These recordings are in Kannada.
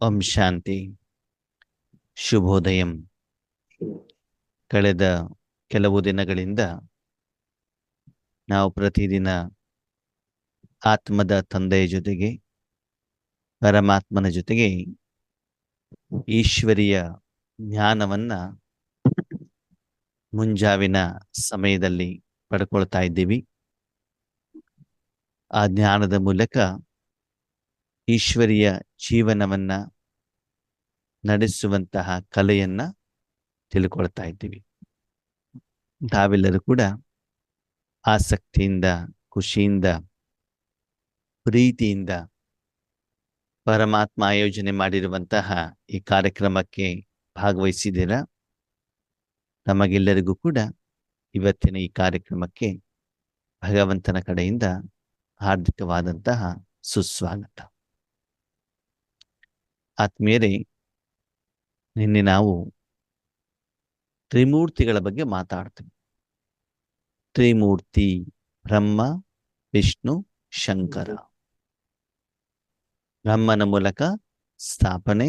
ಓಂ ಶಾಂತಿ. ಶುಭೋದಯಂ. ಕಳೆದ ಕೆಲವು ದಿನಗಳಿಂದ ನಾವು ಪ್ರತಿದಿನ ಆತ್ಮದ ತಂದೆಯ ಜೊತೆಗೆ, ಪರಮಾತ್ಮನ ಜೊತೆಗೆ ಈಶ್ವರಿಯ ಜ್ಞಾನವನ್ನ ಮುಂಜಾವಿನ ಸಮಯದಲ್ಲಿ ಪಡ್ಕೊಳ್ತಾ ಇದ್ದೀವಿ. ಆ ಜ್ಞಾನದ ಮೂಲಕ ಈಶ್ವರಿಯ ಜೀವನವನ್ನ ನಡೆಸುವಂತಹ ಕಲೆಯನ್ನ ತಿಳ್ಕೊಳ್ತಾ ಇದ್ದೀವಿ. ತಾವೆಲ್ಲರೂ ಕೂಡ ಆಸಕ್ತಿಯಿಂದ, ಖುಷಿಯಿಂದ, ಪ್ರೀತಿಯಿಂದ ಪರಮಾತ್ಮ ಆಯೋಜನೆ ಮಾಡಿರುವಂತಹ ಈ ಕಾರ್ಯಕ್ರಮಕ್ಕೆ ಭಾಗವಹಿಸಿದ್ದೀರಾ. ತಮಗೆಲ್ಲರಿಗೂ ಕೂಡ ಇವತ್ತಿನ ಈ ಕಾರ್ಯಕ್ರಮಕ್ಕೆ ಭಗವಂತನ ಕಡೆಯಿಂದ ಹಾರ್ದಿಕವಾದಂತಹ ಸುಸ್ವಾಗತ. ಆತ್ಮೀಯರೇ, ನಿನ್ನೆ ನಾವು ತ್ರಿಮೂರ್ತಿಗಳ ಬಗ್ಗೆ ಮಾತಾಡ್ತೀವಿ. ತ್ರಿಮೂರ್ತಿ ಬ್ರಹ್ಮ, ವಿಷ್ಣು, ಶಂಕರ. ಬ್ರಹ್ಮನ ಮೂಲಕ ಸ್ಥಾಪನೆ,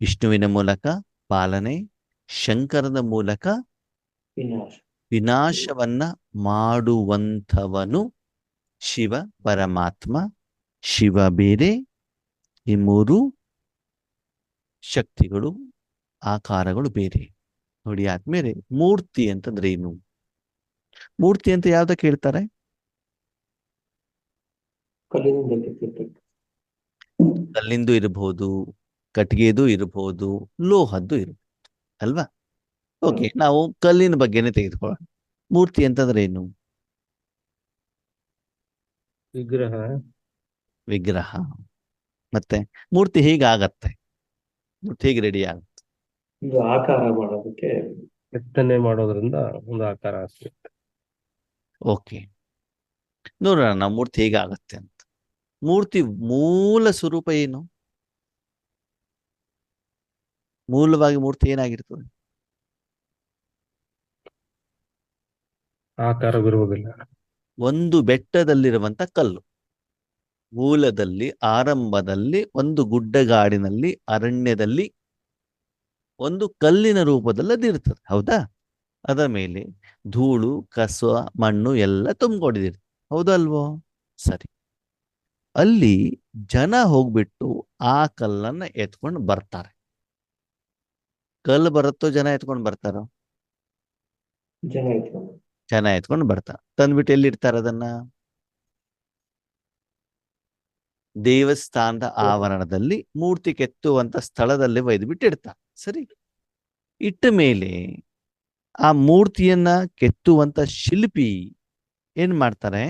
ವಿಷ್ಣುವಿನ ಮೂಲಕ ಪಾಲನೆ, ಶಂಕರನ ಮೂಲಕ ವಿನಾಶವನ್ನ ಮಾಡುವಂಥವನು ಶಿವ ಪರಮಾತ್ಮ. ಶಿವ ಬೇರೆ, ಈ ಮೂರು ಶಕ್ತಿಗಳು, ಆಕಾರಗಳು ಬೇರೆ. ನೋಡಿ ಆದ್ಮೇಲೆ ಮೂರ್ತಿ ಅಂತಂದ್ರೆ ಏನು? ಮೂರ್ತಿ ಅಂತ ಯಾವ್ದಕ್ಕೆ ಹೇಳ್ತಾರೆ? ಕಲ್ಲಿಂದು ಇರಬಹುದು, ಕಟ್ಟಿಗೆದು ಇರಬಹುದು, ಲೋಹದ್ದು ಇರಬಹುದು ಅಲ್ವಾ? ಓಕೆ, ನಾವು ಕಲ್ಲಿನ ಬಗ್ಗೆನೇ ತೆಗೆದುಕೊಳ್ಳೋಣ. ಮೂರ್ತಿ ಅಂತಂದ್ರೆ ಏನು? ವಿಗ್ರಹ. ವಿಗ್ರಹ. ಮತ್ತೆ ಮೂರ್ತಿ ಹೇಗಾಗತ್ತೆ? ಮೂರ್ತಿ ಹೇಗೆ ರೆಡಿ ಆಗುತ್ತೆ? ಇದು ಆಕಾರ ಮಾಡೋದಕ್ಕೆ ಕೆತ್ತನೆ ಮಾಡೋದ್ರಿಂದ ಒಂದು ಆಕಾರ ಸಿಗುತ್ತೆ. ಓಕೆ, ನೋಡೋಣ ನಾವು ಮೂರ್ತಿ ಹೇಗಾಗತ್ತೆ ಅಂತ. ಮೂರ್ತಿ ಮೂಲ ಸ್ವರೂಪ ಏನು? ಮೂಲವಾಗಿ ಮೂರ್ತಿ ಏನಾಗಿರ್ತದೆ? ಆಕಾರವಿರುವುದಿಲ್ಲ. ಒಂದು ಬೆಟ್ಟದಲ್ಲಿರುವಂತ ಕಲ್ಲು, ಮೂಲದಲ್ಲಿ, ಆರಂಭದಲ್ಲಿ ಒಂದು ಗುಡ್ಡಗಾಡಿನಲ್ಲಿ, ಅರಣ್ಯದಲ್ಲಿ ಒಂದು ಕಲ್ಲಿನ ರೂಪದಲ್ಲಿ ಅದಿರ್ತದೆ. ಹೌದಾ? ಅದರ ಮೇಲೆ ಧೂಳು, ಕಸ, ಮಣ್ಣು ಎಲ್ಲ ತುಂಬಿಕೊಂಡಿರ್ತದೆ. ಹೌದಲ್ವೋ? ಸರಿ. ಅಲ್ಲಿ ಜನ ಹೋಗ್ಬಿಟ್ಟು ಆ ಕಲ್ಲನ್ನ ಎತ್ಕೊಂಡು ಬರ್ತಾರೆ. ಕಲ್ಲು ಬರುತ್ತೋ ಜನ ಎತ್ಕೊಂಡು ಬರ್ತಾರೋ? ಜನ ಎತ್ಕೊಂಡು ಬರ್ತಾರೆ. ತಂದ್ಬಿಟ್ಟು ಎಲ್ಲಿಡ್ತಾರೆ ಅದನ್ನ? ದೇವಸ್ಥಾನದ ಆವರಣದಲ್ಲಿ ಮೂರ್ತಿ ಕೆತ್ತುವಂತ ಸ್ಥಳದಲ್ಲಿ ಒಯ್ದುಬಿಟ್ಟು ಇಡ್ತಾರೆ. ಸರಿ. ಇಟ್ಟ ಮೇಲೆ ಆ ಮೂರ್ತಿಯನ್ನ ಕೆತ್ತುವಂತ ಶಿಲ್ಪಿ ಏನ್ ಮಾಡ್ತಾರೆ?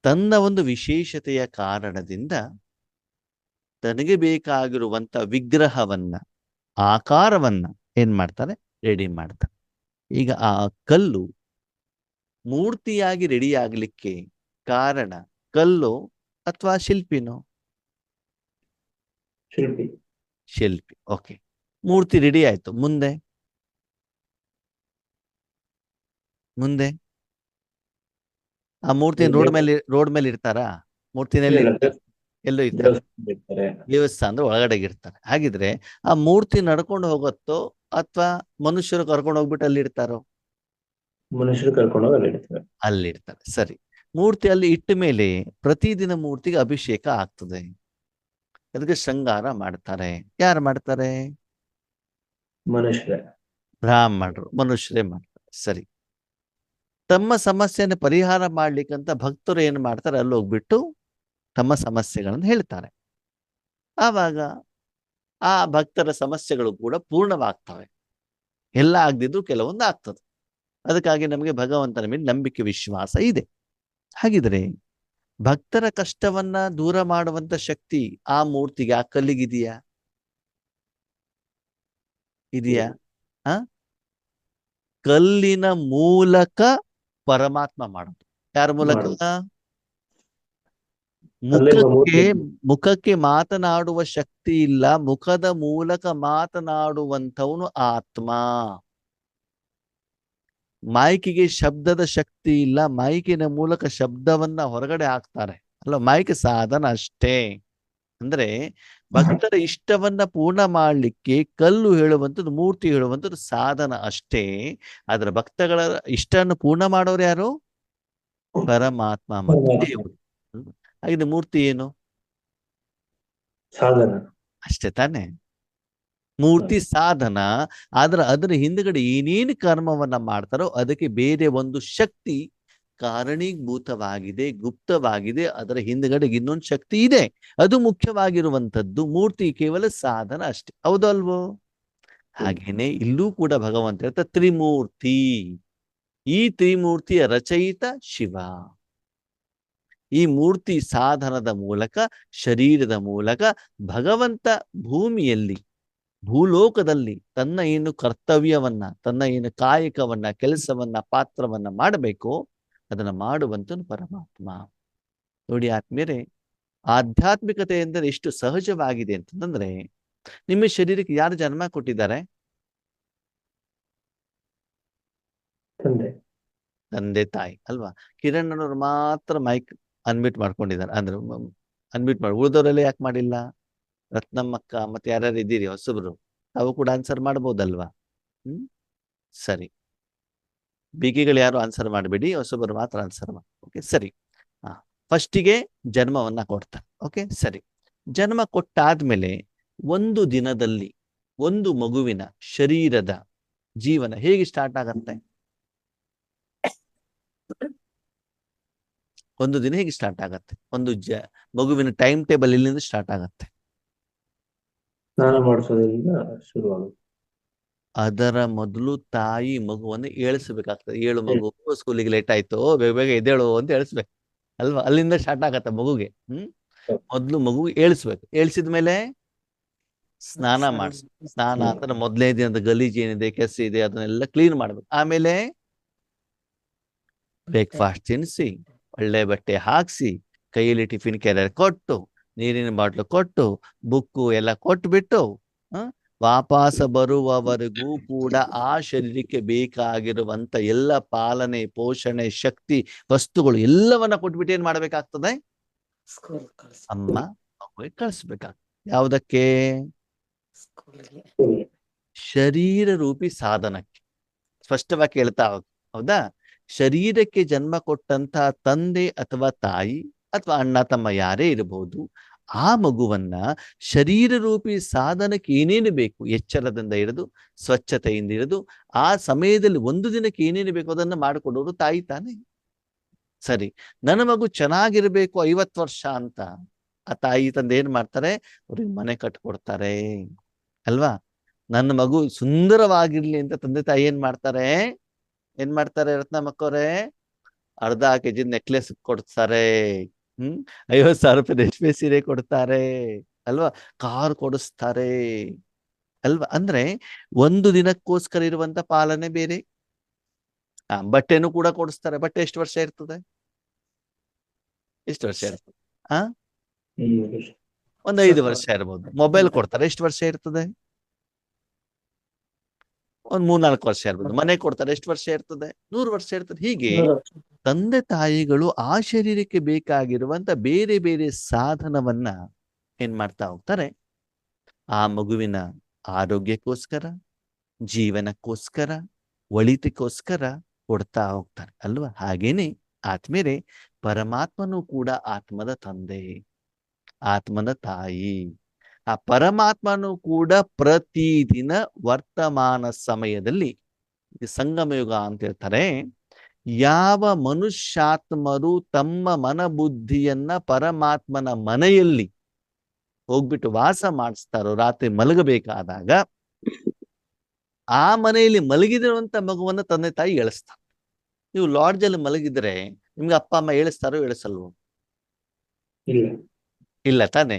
ತನ್ನ ಒಂದು ವಿಶೇಷತೆಯ ಕಾರಣದಿಂದ ತನಗೆ ಬೇಕಾಗಿರುವಂತ ವಿಗ್ರಹವನ್ನ, ಆಕಾರವನ್ನ ಏನ್ ಮಾಡ್ತಾರೆ? ರೆಡಿ ಮಾಡ್ತಾರೆ. ಈಗ ಆ ಕಲ್ಲು ಮೂರ್ತಿಯಾಗಿ ರೆಡಿ ಆಗ್ಲಿಕ್ಕೆ ಕಾರಣ ಕಲ್ಲು ಅಥವಾ ಶಿಲ್ಪಿನೋ? ಶಿಲ್ಪಿ. ಓಕೆ, ಮೂರ್ತಿ ರೆಡಿ ಆಯ್ತು. ಮುಂದೆ ಆ ಮೂರ್ತಿ ರೋಡ್ ಮೇಲೆ ಇರ್ತಾರಾ? ಮೂರ್ತಿನಲ್ಲಿ ಎಲ್ಲೋ ಇರ್ತಾರೆ. ದೇವಸ್ಥಾನದ ಒಳಗಡೆ ಇರ್ತಾರೆ. ಹಾಗಿದ್ರೆ ಆ ಮೂರ್ತಿ ನಡ್ಕೊಂಡು ಹೋಗುತ್ತೋ ಅಥವಾ ಮನುಷ್ಯರು ಕರ್ಕೊಂಡು ಹೋಗ್ಬಿಟ್ಟು ಅಲ್ಲಿ ಇರ್ತಾರೋ? ಮನುಷ್ಯರು ಕರ್ಕೊಂಡು ಹೋಗಿ ಅಲ್ಲಿರ್ತಾರೆ. ಸರಿ. ಮೂರ್ತಿ ಅಲ್ಲಿ ಇಟ್ಟ ಮೇಲೆ ಪ್ರತಿದಿನ ಮೂರ್ತಿಗೆ ಅಭಿಷೇಕ ಆಗ್ತದೆ. ಅದಕ್ಕೆ ಶೃಂಗಾರ ಮಾಡ್ತಾರೆ. ಯಾರು ಮಾಡ್ತಾರೆ? ಮನುಷ್ಯರೇ. ಬ್ರಾಹ್ಮಣರು, ಮನುಷ್ಯರೇ ಮಾಡ್ತಾರೆ. ಸರಿ. ತಮ್ಮ ಸಮಸ್ಯೆಯನ್ನು ಪರಿಹಾರ ಮಾಡ್ಲಿಕ್ಕಂತ ಭಕ್ತರು ಏನ್ ಮಾಡ್ತಾರೆ? ಅಲ್ಲಿ ಹೋಗ್ಬಿಟ್ಟು ತಮ್ಮ ಸಮಸ್ಯೆಗಳನ್ನು ಹೇಳ್ತಾರೆ. ಆವಾಗ ಆ ಭಕ್ತರ ಸಮಸ್ಯೆಗಳು ಕೂಡ ಪೂರ್ಣವಾಗ್ತವೆ. ಎಲ್ಲ ಆಗದಿದ್ರು ಕೆಲವೊಂದು ಆಗ್ತದೆ. ಅದಕ್ಕಾಗಿ ನಮಗೆ ಭಗವಂತನ ಮೇಲೆ ನಂಬಿಕೆ, ವಿಶ್ವಾಸ ಇದೆ. ಹಾಗಿದ್ರೆ ಭಕ್ತರ ಕಷ್ಟವನ್ನ ದೂರ ಮಾಡುವಂತ ಶಕ್ತಿ ಆ ಮೂರ್ತಿಗೆ, ಆ ಕಲ್ಲಿಗಿದೆಯಾ? ಇದೆಯಾ? ಕಲ್ಲಿನ ಮೂಲಕ ಪರಮಾತ್ಮ ಮಾಡೋದು. ಯಾರ ಮೂಲಕ? ಮುಖಕ್ಕೆ ಮಾತನಾಡುವ ಶಕ್ತಿ ಇಲ್ಲ, ಮುಖದ ಮೂಲಕ ಮಾತನಾಡುವಂಥವನು ಆತ್ಮ. ಮೈಕಿಗೆ ಶಬ್ದದ ಶಕ್ತಿ ಇಲ್ಲ, ಮೈಕಿನ ಮೂಲಕ ಶಬ್ದವನ್ನ ಹೊರಗಡೆ ಹಾಕ್ತಾರೆ ಅಲ್ಲ. ಮೈಕ್ ಸಾಧನ ಅಷ್ಟೇ. ಅಂದ್ರೆ ಭಕ್ತರ ಇಷ್ಟವನ್ನ ಪೂರ್ಣ ಮಾಡ್ಲಿಕ್ಕೆ ಕಲ್ಲು ಹೇಳುವಂಥದ್ದು, ಮೂರ್ತಿ ಹೇಳುವಂಥದ್ದು ಸಾಧನ ಅಷ್ಟೇ. ಅದರ ಭಕ್ತಗಳ ಇಷ್ಟವನ್ನು ಪೂರ್ಣ ಮಾಡೋರು ಯಾರು? ಪರಮಾತ್ಮ ಮತ್ತು ದೇವರು. ಹಾಗೆ ಮೂರ್ತಿ ಏನು? ಸಾಧನ ಅಷ್ಟೇ ತಾನೆ. ಮೂರ್ತಿ ಸಾಧನ. ಅದರ ಹಿಂದ್ಗಡೆ ಏನೇನು ಕರ್ಮವನ್ನ ಮಾಡ್ತಾರೋ ಅದಕ್ಕೆ ಬೇರೆ ಒಂದು ಶಕ್ತಿ ಕಾರಣೀಭೂತವಾಗಿದೆ, ಗುಪ್ತವಾಗಿದೆ. ಅದರ ಹಿಂದ್ಗಡೆ ಇನ್ನೊಂದು ಶಕ್ತಿ ಇದೆ, ಅದು ಮುಖ್ಯವಾಗಿರುವಂಥದ್ದು. ಮೂರ್ತಿ ಕೇವಲ ಸಾಧನ ಅಷ್ಟೇ. ಹೌದಲ್ವೋ? ಹಾಗೇನೆ ಇಲ್ಲೂ ಕೂಡ ಭಗವಂತ ಹೇಳ್ತಾ ತ್ರಿಮೂರ್ತಿ. ಈ ತ್ರಿಮೂರ್ತಿಯ ರಚಯಿತ ಶಿವ. ಈ ಮೂರ್ತಿ ಸಾಧನದ ಮೂಲಕ, ಶರೀರದ ಮೂಲಕ ಭಗವಂತ ಭೂಮಿಯಲ್ಲಿ, ಭೂಲೋಕದಲ್ಲಿ ತನ್ನ ಏನು ಕರ್ತವ್ಯವನ್ನ, ತನ್ನ ಏನು ಕಾಯಕವನ್ನ, ಕೆಲಸವನ್ನ, ಪಾತ್ರವನ್ನ ಮಾಡಬೇಕು ಅದನ್ನ ಮಾಡುವಂತನು ಪರಮಾತ್ಮ. ನೋಡಿ ಆತ್ಮೀಯರೇ, ಆಧ್ಯಾತ್ಮಿಕತೆ ಎಂದರೆ ಎಷ್ಟು ಸಹಜವಾಗಿದೆ ಅಂತಂದ್ರೆ, ನಿಮ್ಮ ಶರೀರಕ್ಕೆ ಯಾರು ಜನ್ಮ ಕೊಟ್ಟಿದ್ದಾರೆ? ತಂದೆ ತಾಯಿ ಅಲ್ವಾ? ಕಿರಣ್ ಅನ್ನೋರು ಮಾತ್ರ ಮೈಕ್ ಅನ್ಮ್ಯೂಟ್ ಮಾಡ್ಕೊಂಡಿದ್ದಾರೆ, ಅಂದ್ರೆ ಅನ್ಮ್ಯೂಟ್ ಮಾಡಿ. ಉಳಿದವರೆಲ್ಲ ಯಾಕೆ ಮಾಡಿಲ್ಲ? ರತ್ನಮ್ಮಕ್ಕ ಮತ್ತೆ ಯಾರ್ಯಾರು ಇದ್ದೀರಿ ಹೊಸಬ್ರು, ತಾವು ಕೂಡ ಆನ್ಸರ್ ಮಾಡ್ಬೋದಲ್ವಾ? ಸರಿ, ಬಿಗಿಗಳು ಯಾರು ಆನ್ಸರ್ ಮಾಡಬೇಡಿ, ಹೊಸಬರು ಮಾತ್ರ ಆನ್ಸರ್ ಮಾಡಿ. ಓಕೆ, ಸರಿ. ಫಸ್ಟಿಗೆ ಜನ್ಮವನ್ನ ಕೊಡ್ತಾರೆ. ಓಕೆ, ಸರಿ. ಜನ್ಮ ಕೊಟ್ಟಾದ್ಮೇಲೆ ಒಂದು ದಿನದಲ್ಲಿ ಒಂದು ಮಗುವಿನ ಶರೀರದ ಜೀವನ ಹೇಗೆ ಸ್ಟಾರ್ಟ್ ಆಗತ್ತೆ? ಒಂದು ದಿನ ಹೇಗೆ ಸ್ಟಾರ್ಟ್ ಆಗತ್ತೆ? ಒಂದು ಮಗುವಿನ ಟೈಮ್ ಟೇಬಲ್ ಇಲ್ಲಿಂದ ಸ್ಟಾರ್ಟ್ ಆಗತ್ತೆ. ಸ್ನಾನ ಮಾಡಿಸೋದ್ರಿಂದ ಶುರುವಾಗುತ್ತೆ. ಅದರ ಮೊದಲು ತಾಯಿ ಮಗುವನ್ನು ಏಳಿಸ್ಬೇಕಾಗ್ತದೆ. ಏಳು ಮಗು, ಸ್ಕೂಲಿಗೆ ಲೇಟ್ ಆಯ್ತು, ಬೇಗ ಬೇಗ ಎದ್ದೇಳು ಅಂತ ಏಳಿಸ್ಬೇಕು ಅಲ್ವಾ? ಅಲ್ಲಿಂದ ಸ್ಟಾರ್ಟ್ ಆಗತ್ತೆ ಮಗುಗೆ. ಮೊದ್ಲು ಮಗು ಏಳಿಸ್ಬೇಕು. ಏಳ್ಸಿದ್ಮೇಲೆ ಸ್ನಾನ ಮಾಡಿಸ್. ಸ್ನಾನ ಅಂತ ಮೊದಲನೇ ದಿನದ ಗಲೀಜ್ ಏನಿದೆ, ಕೆಸ ಇದೆ, ಅದನ್ನೆಲ್ಲ ಕ್ಲೀನ್ ಮಾಡ್ಬೇಕು. ಆಮೇಲೆ ಬ್ರೇಕ್ಫಾಸ್ಟ್ ತಿನ್ನಿಸಿ, ಒಳ್ಳೆ ಬಟ್ಟೆ ಹಾಕ್ಸಿ, ಕೈಯಲ್ಲಿ ಟಿಫಿನ್ ಕ್ಯಾರಿಯರ್ ಕೊಟ್ಟು, ನೀರಿನ ಬಾಟ್ಲು ಕೊಟ್ಟು, ಬುಕ್ಕು ಎಲ್ಲ ಕೊಟ್ಬಿಟ್ಟು ವಾಪಸ್ ಬರುವವರೆಗೂ ಕೂಡ ಆ ಶರೀರಕ್ಕೆ ಬೇಕಾಗಿರುವಂತ ಎಲ್ಲ ಪಾಲನೆ, ಪೋಷಣೆ, ಶಕ್ತಿ, ವಸ್ತುಗಳು ಎಲ್ಲವನ್ನ ಕೊಟ್ಬಿಟ್ಟು ಏನ್ ಮಾಡ್ಬೇಕಾಗ್ತದೆ? ಅಮ್ಮ ಮಗುವಿಗೆ ಕಳಿಸ್ಬೇಕಾಗ್ತದೆ. ಯಾವುದಕ್ಕೆ? ಶರೀರ ರೂಪಿ ಸಾಧನಕ್ಕೆ. ಸ್ಪಷ್ಟವಾಗಿ ಕೇಳ್ತಾ ಹೋಗಿ, ಹೌದಾ? ಶರೀರಕ್ಕೆ ಜನ್ಮ ಕೊಟ್ಟಂತಹ ತಂದೆ ಅಥವಾ ತಾಯಿ ಅಥವಾ ಅಣ್ಣ ತಮ್ಮ ಯಾರೇ ಇರಬಹುದು, ಆ ಮಗುವನ್ನ ಶರೀರ ರೂಪಿ ಸಾಧನಕ್ಕೆ ಏನೇನು ಬೇಕು, ಎಚ್ಚರದಿಂದ ಹಿಡಿದು ಸ್ವಚ್ಛತೆಯಿಂದ ಹಿಡಿದು ಆ ಸಮಯದಲ್ಲಿ ಒಂದು ದಿನಕ್ಕೆ ಏನೇನು ಬೇಕು ಅದನ್ನ ಮಾಡಿಕೊಡೋರು ತಾಯಿ ತಾನೇ. ಸರಿ, ನನ್ನ ಮಗು ಚೆನ್ನಾಗಿರ್ಬೇಕು 50 ವರ್ಷ ಅಂತ ಆ ತಾಯಿ ತಂದೆ ಏನ್ ಮಾಡ್ತಾರೆ? ಅವ್ರಿಗೆ ಮನೆ ಕಟ್ಕೊಡ್ತಾರೆ ಅಲ್ವಾ? ನನ್ನ ಮಗು ಸುಂದರವಾಗಿರ್ಲಿ ಅಂತ ತಂದೆ ತಾಯಿ ಏನ್ ಮಾಡ್ತಾರೆ? ರತ್ನಮ್ಮಕ್ಕವ್ರೆ? ಅರ್ಧ ಕೆಜಿ ನೆಕ್ಲೆಸ್ ಕೊಡ್ತಾರೆ. 50,000 ರೂಪಾಯಿ ರೇಷ್ಮೆ ಸೀರೆ ಕೊಡ್ತಾರೆ ಅಲ್ವಾ? ಕಾರ್ ಕೊಡಿಸ್ತಾರೆ ಅಲ್ವಾ? ಅಂದ್ರೆ ಒಂದು ದಿನಕ್ಕೋಸ್ಕರ ಇರುವಂತ ಪಾಲನೆ ಬೇರೆ. ಬಟ್ಟೆನೂ ಕೂಡ ಕೊಡಿಸ್ತಾರೆ. ಬಟ್ಟೆ ಎಷ್ಟು ವರ್ಷ ಇರ್ತದೆ? ಎಷ್ಟು ವರ್ಷ ಇರ್ತದೆ? ಒಂದು 5 ವರ್ಷ ಇರ್ಬೋದು. ಮೊಬೈಲ್ ಕೊಡ್ತಾರೆ, ಎಷ್ಟು ವರ್ಷ ಇರ್ತದೆ? ಒಂದ್ 3-4 ವರ್ಷ ಇರ್ಬೋದು. ಮನೆ ಕೊಡ್ತಾರೆ, ಎಷ್ಟು ವರ್ಷ ಇರ್ತದೆ? 100 ವರ್ಷ ಇರ್ತದೆ. ಹೀಗೆ ತಂದೆ ತಾಯಿಗಳು ಆ ಶರೀರಕ್ಕೆ ಬೇಕಾಗಿರುವಂತ ಬೇರೆ ಬೇರೆ ಸಾಧನವನ್ನ ಏನ್ ಮಾಡ್ತಾ ಹೋಗ್ತಾರೆ? ಆ ಮಗುವಿನ ಆರೋಗ್ಯಕ್ಕೋಸ್ಕರ, ಜೀವನಕ್ಕೋಸ್ಕರ, ಒಳಿತಕ್ಕೋಸ್ಕರ ಕೊಡ್ತಾ ಹೋಗ್ತಾರೆ ಅಲ್ವಾ? ಹಾಗೇನೆ ಆತ್ಮೇಲೆ ಪರಮಾತ್ಮನೂ ಕೂಡ ಆತ್ಮದ ತಂದೆ, ಆತ್ಮನ ತಾಯಿ. ಆ ಪರಮಾತ್ಮನು ಕೂಡ ಪ್ರತಿದಿನ ವರ್ತಮಾನ ಸಮಯದಲ್ಲಿ, ಸಂಗಮಯುಗ ಅಂತ ಹೇಳ್ತಾರೆ, ಯಾವ ಮನುಷ್ಯಾತ್ಮರು ತಮ್ಮ ಮನಬುದ್ಧಿಯನ್ನ ಪರಮಾತ್ಮನ ಮನೆಯಲ್ಲಿ ಹೋಗ್ಬಿಟ್ಟು ವಾಸ ಮಾಡಿಸ್ತಾರೋ, ರಾತ್ರಿ ಮಲಗಬೇಕಾದಾಗ ಆ ಮನೆಯಲ್ಲಿ ಮಲಗಿದಿರುವಂತ ಮಗುವನ್ನ ತಂದೆ ತಾಯಿ ಏಳಿಸ್ತಾರೆ. ನೀವು ಲಾಡ್ಜಲ್ಲಿ ಮಲಗಿದ್ರೆ ನಿಮ್ಗೆ ಅಪ್ಪ ಅಮ್ಮ ಏಳಿಸ್ತಾರೋ ಏಳಿಸಲ್ವೋ? ಇಲ್ಲ ತಾನೆ.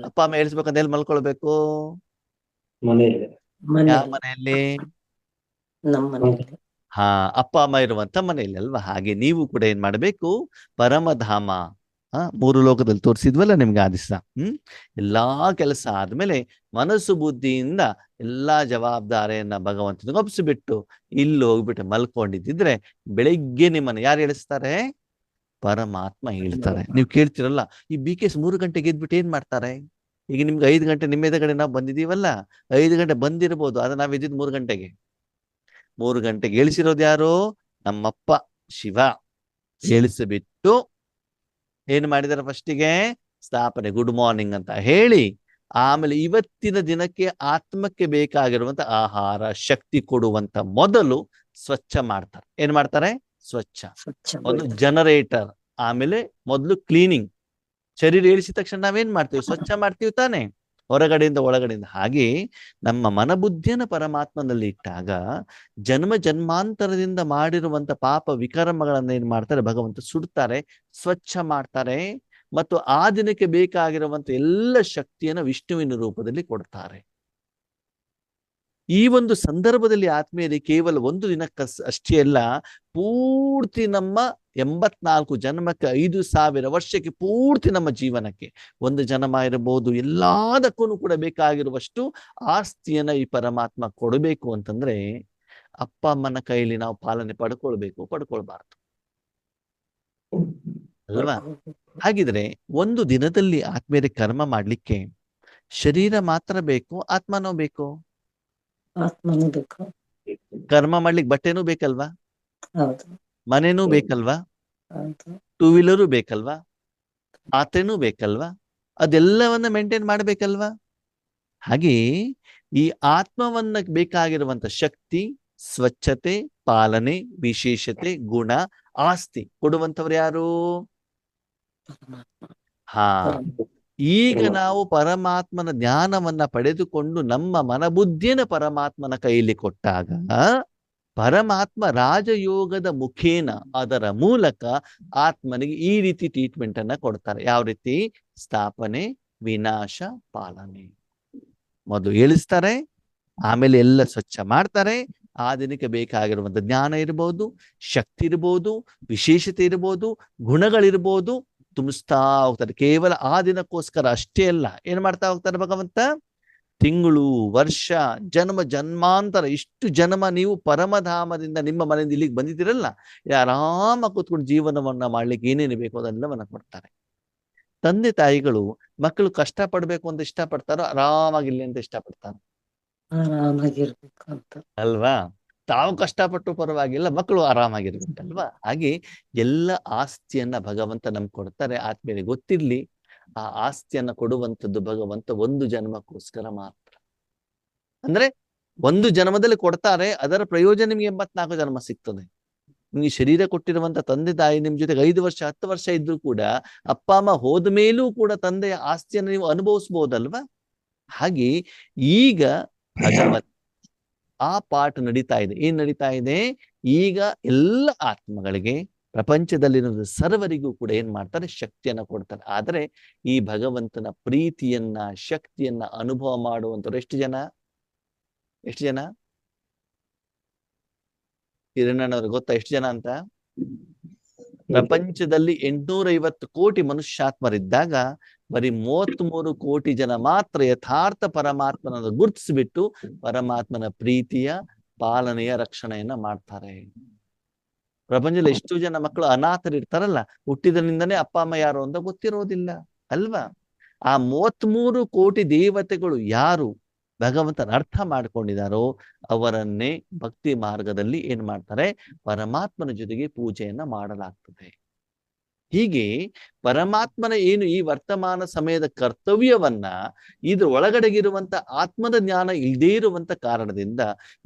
ಅಪ್ಪ ಅಮ್ಮ ಏಳಿಸ್ಬೇಕಂತ ಎಲ್ಲಿ ಮಲ್ಕೊಳ್ಬೇಕು? ಯಾವ ಮನೆಯಲ್ಲಿ? ಹಾ, ಅಪ್ಪ ಅಮ್ಮ ಇರುವಂತ ಮನೆಯಲ್ಲಿ ಅಲ್ವಾ? ಹಾಗೆ ನೀವು ಕೂಡ ಏನ್ ಮಾಡ್ಬೇಕು? ಪರಮಧಾಮ, 3 ಲೋಕದಲ್ಲಿ ತೋರಿಸಿದ್ವಲ್ಲ ನಿಮ್ಗೆ ಆ ದಿವಸ. ಎಲ್ಲಾ ಕೆಲಸ ಆದ್ಮೇಲೆ ಮನಸ್ಸು ಬುದ್ಧಿಯಿಂದ ಎಲ್ಲಾ ಜವಾಬ್ದಾರಿಯನ್ನ ಭಗವಂತನಿಗೆ ಒಪ್ಪಿಸಿಬಿಟ್ಟು ಇಲ್ಲಿ ಹೋಗ್ಬಿಟ್ಟು ಮಲ್ಕೊಂಡಿದ್ದಿದ್ರೆ ಬೆಳಿಗ್ಗೆ ನಿಮ್ಮನ್ನ ಯಾರು ಹೇಳಿಸ್ತಾರೆ? ಪರಮಾತ್ಮ ಹೇಳ್ತಾರೆ. ನೀವು ಕೇಳ್ತಿರಲ್ಲ, ಈ BKS 3 ಗಂಟೆಗೆ ಎದ್ಬಿಟ್ಟು ಏನ್ ಮಾಡ್ತಾರೆ? ಈಗ ನಿಮ್ಗೆ 5 ಗಂಟೆ ನಿಮ್ಮ ಎದುರುಗಡೆ ನಾವು ಬಂದಿದೀವಲ್ಲ, 5 ಗಂಟೆ ಬಂದಿರ್ಬೋದು, ಆದ್ರೆ ನಾವ್ ಇದ್ದಿದ್ದು 3 ಗಂಟೆಗೆ. 3 ಗಂಟೆಗೆ ಇಳಿಸಿರೋದು ಯಾರು? ನಮ್ಮಪ್ಪ ಶಿವ. ಇಳಿಸಿಬಿಟ್ಟು ಏನ್ ಮಾಡಿದಾರೆ? ಫಸ್ಟಿಗೆ ಸ್ಥಾಪನೆ, ಗುಡ್ ಮಾರ್ನಿಂಗ್ ಅಂತ ಹೇಳಿ, ಆಮೇಲೆ ಇವತ್ತಿನ ದಿನಕ್ಕೆ ಆತ್ಮಕ್ಕೆ ಬೇಕಾಗಿರುವಂತ ಆಹಾರ ಶಕ್ತಿ ಕೊಡುವಂತ ಮೊದಲು ಸ್ವಚ್ಛ ಮಾಡ್ತಾರೆ. ಏನ್ ಮಾಡ್ತಾರೆ? ಸ್ವಚ್ಛ. ಒಂದು ಜನರೇಟರ್, ಆಮೇಲೆ ಮೊದಲು ಕ್ಲೀನಿಂಗ್. ಶರೀರ ಇಳಿಸಿದ ತಕ್ಷಣ ನಾವೇನ್ ಮಾಡ್ತೀವಿ? ಸ್ವಚ್ಛ ಮಾಡ್ತೀವಿ ತಾನೆ, ಹೊರಗಡೆಯಿಂದ ಒಳಗಡೆಯಿಂದ. ಹಾಗೆ ನಮ್ಮ ಮನಬುದ್ಧಿಯನ್ನು ಪರಮಾತ್ಮನಲ್ಲಿ ಇಟ್ಟಾಗ ಜನ್ಮ ಜನ್ಮಾಂತರದಿಂದ ಮಾಡಿರುವಂತ ಪಾಪ ವಿಕರ್ಮಗಳನ್ನ ಏನ್ ಮಾಡ್ತಾರೆ? ಭಗವಂತ ಸುಡ್ತಾರೆ, ಸ್ವಚ್ಛ ಮಾಡ್ತಾರೆ, ಮತ್ತು ಆ ದಿನಕ್ಕೆ ಬೇಕಾಗಿರುವಂತ ಎಲ್ಲ ಶಕ್ತಿಯನ್ನು ವಿಷ್ಣುವಿನ ರೂಪದಲ್ಲಿ ಕೊಡ್ತಾರೆ. ಈ ಒಂದು ಸಂದರ್ಭದಲ್ಲಿ ಆತ್ಮೀಯರೇ, ಕೇವಲ ಒಂದು ದಿನಕ್ಕ ಅಷ್ಟೇ ಅಲ್ಲ, ಪೂರ್ತಿ ನಮ್ಮ 84 ಜನ್ಮಕ್ಕೆ, 5000 ವರ್ಷಕ್ಕೆ, ಪೂರ್ತಿ ನಮ್ಮ ಜೀವನಕ್ಕೆ, ಒಂದು ಜನ್ಮ ಇರಬಹುದು, ಎಲ್ಲದಕ್ಕೂ ಕೂಡ ಬೇಕಾಗಿರುವಷ್ಟು ಆಸ್ತಿಯನ್ನ ಈ ಪರಮಾತ್ಮ ಕೊಡಬೇಕು ಅಂತಂದ್ರೆ ಅಪ್ಪ ಅಮ್ಮನ ಕೈಲಿ ನಾವು ಪಾಲನೆ ಪಡ್ಕೊಳ್ಬೇಕು, ಪಡ್ಕೊಳ್ಬಾರ್ದು ಅಲ್ವಾ? ಹಾಗಿದ್ರೆ ಒಂದು ದಿನದಲ್ಲಿ ಆತ್ಮೀಯರೇ ಕರ್ಮ ಮಾಡ್ಲಿಕ್ಕೆ ಶರೀರ ಮಾತ್ರ ಬೇಕು, ಆತ್ಮನೂ ಬೇಕು? ಆತ್ಮನೂ ಬೇಕು. ಕರ್ಮ ಮಾಡ್ಲಿಕ್ಕೆ ಬಟ್ಟೆನೂ ಬೇಕಲ್ವಾ? ಹೌದು ಮನೆನೂ ಬೇಕಲ್ವಾ? ಹೌದು. 2 ವೀಲರು ಬೇಕಲ್ವಾ? ಪಾತ್ರೆನೂ ಬೇಕಲ್ವಾ? ಅದೆಲ್ಲವನ್ನ ಮೇಂಟೈನ್ ಮಾಡ್ಬೇಕಲ್ವಾ? ಹಾಗೆ ಈ ಆತ್ಮವನ್ನ ಬೇಕಾಗಿರುವಂತ ಶಕ್ತಿ, ಸ್ವಚ್ಛತೆ, ಪಾಲನೆ, ವಿಶೇಷತೆ, ಗುಣ, ಆಸ್ತಿ ಕೊಡುವಂತವ್ರು ಯಾರು? ಹಾ, ಈಗ ನಾವು ಪರಮಾತ್ಮನ ಜ್ಞಾನವನ್ನ ಪಡೆದುಕೊಂಡು ನಮ್ಮ ಮನಬುದ್ಧಿಯನ್ನ ಪರಮಾತ್ಮನ ಕೈಯಲ್ಲಿ ಕೊಟ್ಟಾಗ ಪರಮಾತ್ಮ ರಾಜಯೋಗದ ಮುಖೇನ, ಅದರ ಮೂಲಕ ಆತ್ಮನಿಗೆ ಈ ರೀತಿ ಟ್ರೀಟ್ಮೆಂಟ್ ಅನ್ನ ಕೊಡ್ತಾರೆ. ಯಾವ ರೀತಿ? ಸ್ಥಾಪನೆ, ವಿನಾಶ, ಪಾಲನೆ. ಮೊದಲು ಇಳಿಸ್ತಾರೆ, ಆಮೇಲೆ ಎಲ್ಲ ಸ್ವಚ್ಛ ಮಾಡ್ತಾರೆ. ಆ ದಿನಕ್ಕೆ ಬೇಕಾಗಿರುವಂತ ಜ್ಞಾನ ಇರ್ಬೋದು, ಶಕ್ತಿ ಇರ್ಬೋದು, ವಿಶೇಷತೆ ಇರ್ಬೋದು, ಗುಣಗಳಿರ್ಬೋದು, ತುಂಬಿಸ್ತಾ ಹೋಗ್ತಾರೆ. ಕೇವಲ ಆ ದಿನಕ್ಕೋಸ್ಕರ ಅಷ್ಟೇ ಅಲ್ಲ, ಏನ್ ಮಾಡ್ತಾ ಹೋಗ್ತಾರೆ ಭಗವಂತ? ತಿಂಗಳು, ವರ್ಷ, ಜನ್ಮ ಜನ್ಮಾಂತರ, ಇಷ್ಟು ಜನ್ಮ ನೀವು ಪರಮಧಾಮದಿಂದ ನಿಮ್ಮ ಮನೆಯಿಂದ ಇಲ್ಲಿಗೆ ಬಂದಿದ್ದೀರಲ್ಲ, ಆರಾಮ ಕೂತ್ಕೊಂಡು ಜೀವನವನ್ನ ಮಾಡ್ಲಿಕ್ಕೆ ಏನೇನು ಬೇಕು ಅದೆಲ್ಲವನ್ನ ಕೊಡ್ತಾರೆ. ತಂದೆ ತಾಯಿಗಳು ಮಕ್ಕಳು ಕಷ್ಟ ಪಡ್ಬೇಕು ಅಂತ ಇಷ್ಟಪಡ್ತಾರೋ, ಆರಾಮಾಗಿರ್ಲಿ ಅಂತ ಇಷ್ಟಪಡ್ತಾರೋ? ಆರಾಮಾಗಿರ್ಬೇಕು ಅಂತ ಅಲ್ವಾ? ತಾವು ಕಷ್ಟಪಟ್ಟು ಪರವಾಗಿಲ್ಲ, ಮಕ್ಕಳು ಆರಾಮಾಗಿರ್ಬೇಕಲ್ವಾ? ಹಾಗೆ ಎಲ್ಲ ಆಸ್ತಿಯನ್ನ ಭಗವಂತ ನಮ್ಗೆ ಕೊಡ್ತಾರೆ. ಆದ್ಮೇಲೆ ಗೊತ್ತಿರ್ಲಿ, ಆ ಆಸ್ತಿಯನ್ನ ಕೊಡುವಂಥದ್ದು ಭಗವಂತ ಒಂದು ಜನ್ಮಕ್ಕೋಸ್ಕರ ಮಾತ್ರ. ಅಂದ್ರೆ ಒಂದು ಜನ್ಮದಲ್ಲಿ ಕೊಡ್ತಾರೆ, ಅದರ ಪ್ರಯೋಜನ ನಿಮ್ಗೆ 84 ಜನ್ಮ ಸಿಗ್ತದೆ. ನಿಮ್ಗೆ ಶರೀರ ಕೊಟ್ಟಿರುವಂತ ತಂದೆ ತಾಯಿ ನಿಮ್ ಜೊತೆಗೆ 5 ವರ್ಷ 10 ವರ್ಷ ಇದ್ರು ಕೂಡ, ಅಪ್ಪ ಅಮ್ಮ ಹೋದ ಮೇಲೂ ಕೂಡ ತಂದೆಯ ಆಸ್ತಿಯನ್ನು ನೀವು ಅನುಭವಿಸ್ಬೋದಲ್ವಾ? ಹಾಗೆ ಈಗ ಭಗವಂತ ಆ ಪಾಠ ನಡೀತಾ ಇದೆ. ಏನ್ ನಡೀತಾ ಇದೆ? ಈಗ ಎಲ್ಲ ಆತ್ಮಗಳಿಗೆ, ಪ್ರಪಂಚದಲ್ಲಿರುವ ಸರ್ವರಿಗೂ ಕೂಡ ಏನ್ ಮಾಡ್ತಾರೆ? ಶಕ್ತಿಯನ್ನ ಕೊಡ್ತಾರೆ. ಆದ್ರೆ ಈ ಭಗವಂತನ ಪ್ರೀತಿಯನ್ನ, ಶಕ್ತಿಯನ್ನ ಅನುಭವ ಮಾಡುವಂತವ್ರು ಎಷ್ಟು ಜನ? ಎಷ್ಟು ಜನ? ಹಿರಣ್ಣನವ್ರಿಗೆ ಗೊತ್ತಾ ಎಷ್ಟು ಜನ ಅಂತ? ಪ್ರಪಂಚದಲ್ಲಿ 850 ಕೋಟಿ ಮನುಷ್ಯಾತ್ಮರಿದ್ದಾಗ ಬರೀ 33 ಕೋಟಿ ಜನ ಮಾತ್ರ ಯಥಾರ್ಥ ಪರಮಾತ್ಮನ ಗುರುತಿಸಿಬಿಟ್ಟು ಪರಮಾತ್ಮನ ಪ್ರೀತಿಯ ಪಾಲನೆಯ ರಕ್ಷಣೆಯನ್ನ ಮಾಡ್ತಾರೆ. ಪ್ರಪಂಚದಲ್ಲಿ ಎಷ್ಟು ಜನ ಮಕ್ಕಳು ಅನಾಥರು ಇರ್ತಾರಲ್ಲ, ಹುಟ್ಟಿದನಿಂದನೇ ಅಪ್ಪ ಅಮ್ಮ ಯಾರು ಅಂತ ಗೊತ್ತಿರೋದಿಲ್ಲ ಅಲ್ವಾ? ಆ 33 ಕೋಟಿ ದೇವತೆಗಳು ಯಾರು ಭಗವಂತನ ಅರ್ಥ ಮಾಡ್ಕೊಂಡಿದಾರೋ ಅವರನ್ನೇ ಭಕ್ತಿ ಮಾರ್ಗದಲ್ಲಿ ಏನ್ ಮಾಡ್ತಾರೆ? ಪರಮಾತ್ಮನ ಜೊತೆಗೆ ಪೂಜೆಯನ್ನ ಮಾಡಲಾಗ್ತದೆ. ಹೀಗೆ ಪರಮಾತ್ಮನ ಏನು ಈ ವರ್ತಮಾನ ಸಮಯದ ಕರ್ತವ್ಯವನ್ನ ಇದ್ರ ಒಳಗಡೆಗಿರುವಂತ ಆತ್ಮದ ಜ್ಞಾನ ಇಲ್ಲದೇ ಇರುವಂತ ಕಾರಣದಿಂದ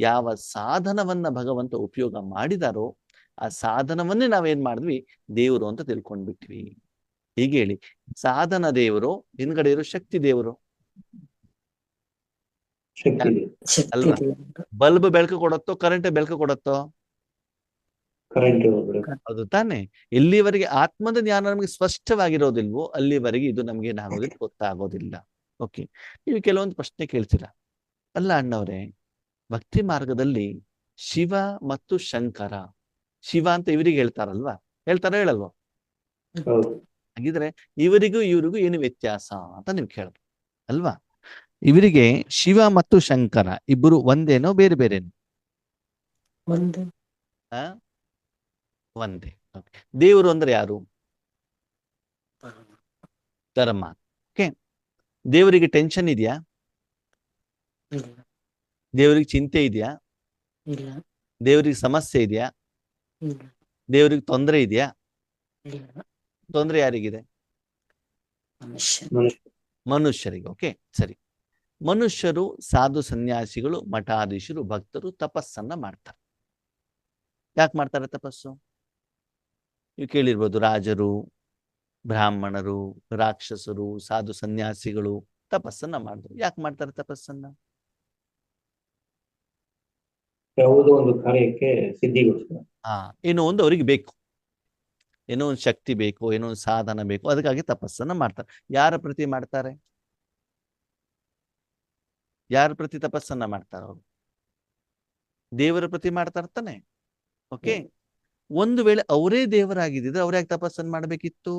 ಯಾವ ಸಾಧನವನ್ನ ಭಗವಂತ ಉಪಯೋಗ ಮಾಡಿದಾರೋ ಆ ಸಾಧನವನ್ನೇ ನಾವೇನ್ ಮಾಡಿದ್ವಿ? ದೇವರು ಅಂತ ತಿಳ್ಕೊಂಡ್ಬಿಟ್ವಿ. ಹೀಗೆ ಹೇಳಿ, ಸಾಧನ ದೇವರು, ಹಿಂದ್ಗಡೆ ಇರೋ ಶಕ್ತಿ ದೇವರು ಅಲ್ವಾ? ಬಲ್ಬ್ ಬೆಳಕು ಕೊಡತ್ತೋ, ಕರೆಂಟ್ ಬೆಳಕು ಕೊಡತ್ತೋ? ಅದು ತಾನೆ. ಎಲ್ಲಿವರೆಗೆ ಆತ್ಮದ ಜ್ಞಾನ ನಮಗೆ ಸ್ಪಷ್ಟವಾಗಿರೋದಿಲ್ವೋ ಅಲ್ಲಿವರೆಗೆ ಇದು ನಮ್ಗೆ ಏನಾಗೋದಿಲ್ಲ, ಗೊತ್ತಾಗೋದಿಲ್ಲ. ಓಕೆ, ನೀವು ಕೆಲವೊಂದು ಪ್ರಶ್ನೆ ಕೇಳ್ತೀರಾ, ಅಲ್ಲ ಅಣ್ಣವ್ರೆ, ಭಕ್ತಿ ಮಾರ್ಗದಲ್ಲಿ ಶಿವ ಮತ್ತು ಶಂಕರ, ಶಿವ ಅಂತ ಇವರಿಗೆ ಹೇಳ್ತಾರಲ್ವಾ, ಹೇಳ್ತಾರ ಹೇಳಲ್ವಾ? ಹಾಗಿದ್ರೆ ಇವರಿಗೂ ಇವ್ರಿಗೂ ಏನು ವ್ಯತ್ಯಾಸ ಅಂತ ನೀವು ಕೇಳ್ಬೋದು ಅಲ್ವಾ? ಇವರಿಗೆ ಶಿವ ಮತ್ತು ಶಂಕರ ಇಬ್ಬರು ಒಂದೇನೋ ಬೇರೆ ಬೇರೆನೋ? ಒಂದೇ. ಒಂದೇ. ದೇವರು ಅಂದ್ರೆ ಯಾರು? ಪರಮಾತ್ಮ. ಓಕೆ, ದೇವರಿಗೆ ಟೆನ್ಷನ್ ಇದೆಯಾ? ಇಲ್ಲ ದೇವರಿಗೆ ಚಿಂತೆ ಇದೆಯಾ? ಇಲ್ಲ ದೇವರಿಗೆ ಸಮಸ್ಯೆ ಇದೆಯಾ? ಇಲ್ಲ ದೇವರಿಗೆ ತೊಂದರೆ ಇದೆಯಾ? ಇಲ್ಲ ತೊಂದರೆ ಯಾರಿಗಿದೆ? ಮನುಷ್ಯ ಮನುಷ್ಯರಿಗೆ. ಓಕೆ, ಸರಿ. ಮನುಷ್ಯರು, ಸಾಧು ಸನ್ಯಾಸಿಗಳು, ಮಠಾಧೀಶರು, ಭಕ್ತರು ತಪಸ್ಸನ್ನ ಮಾಡ್ತಾರೆ. ಯಾಕೆ ಮಾಡ್ತಾರೆ ತಪಸ್ಸು? ನೀವು ಕೇಳಿರ್ಬೋದು, ರಾಜರು, ಬ್ರಾಹ್ಮಣರು, ರಾಕ್ಷಸರು, ಸಾಧು ಸನ್ಯಾಸಿಗಳು ತಪಸ್ಸನ್ನ ಮಾಡಿದ್ರು. ಯಾಕೆ ಮಾಡ್ತಾರೆ ತಪಸ್ಸನ್ನ? ಯಾವುದೋ ಒಂದು ಕಾರ್ಯಕ್ಕೆ ಸಿದ್ಧಿಗೋಸ್ಕರ. ಏನೋ ಒಂದು ಅವರಿಗೆ ಬೇಕು, ಏನೋ ಒಂದು ಶಕ್ತಿ ಬೇಕು, ಏನೋ ಒಂದು ಸಾಧನ ಬೇಕು, ಅದಕ್ಕಾಗಿ ತಪಸ್ಸನ್ನ ಮಾಡ್ತಾರೆ. ಯಾರ ಪ್ರತಿ ಮಾಡ್ತಾರೆ? ಯಾರ ಪ್ರತಿ ತಪಸ್ಸನ್ನ ಮಾಡ್ತಾರೆ ಅವರು? ದೇವರ ಪ್ರತಿ ಮಾಡ್ತಾರೆ ತಾನೆ. ಓಕೆ, ಒಂದು ವೇಳೆ ಅವರೇ ದೇವರಾಗಿದ್ದಿದ್ರೆ ಅವ್ರು ಯಾಕೆ ತಪಸ್ಸನ್ನು ಮಾಡಬೇಕಿತ್ತು?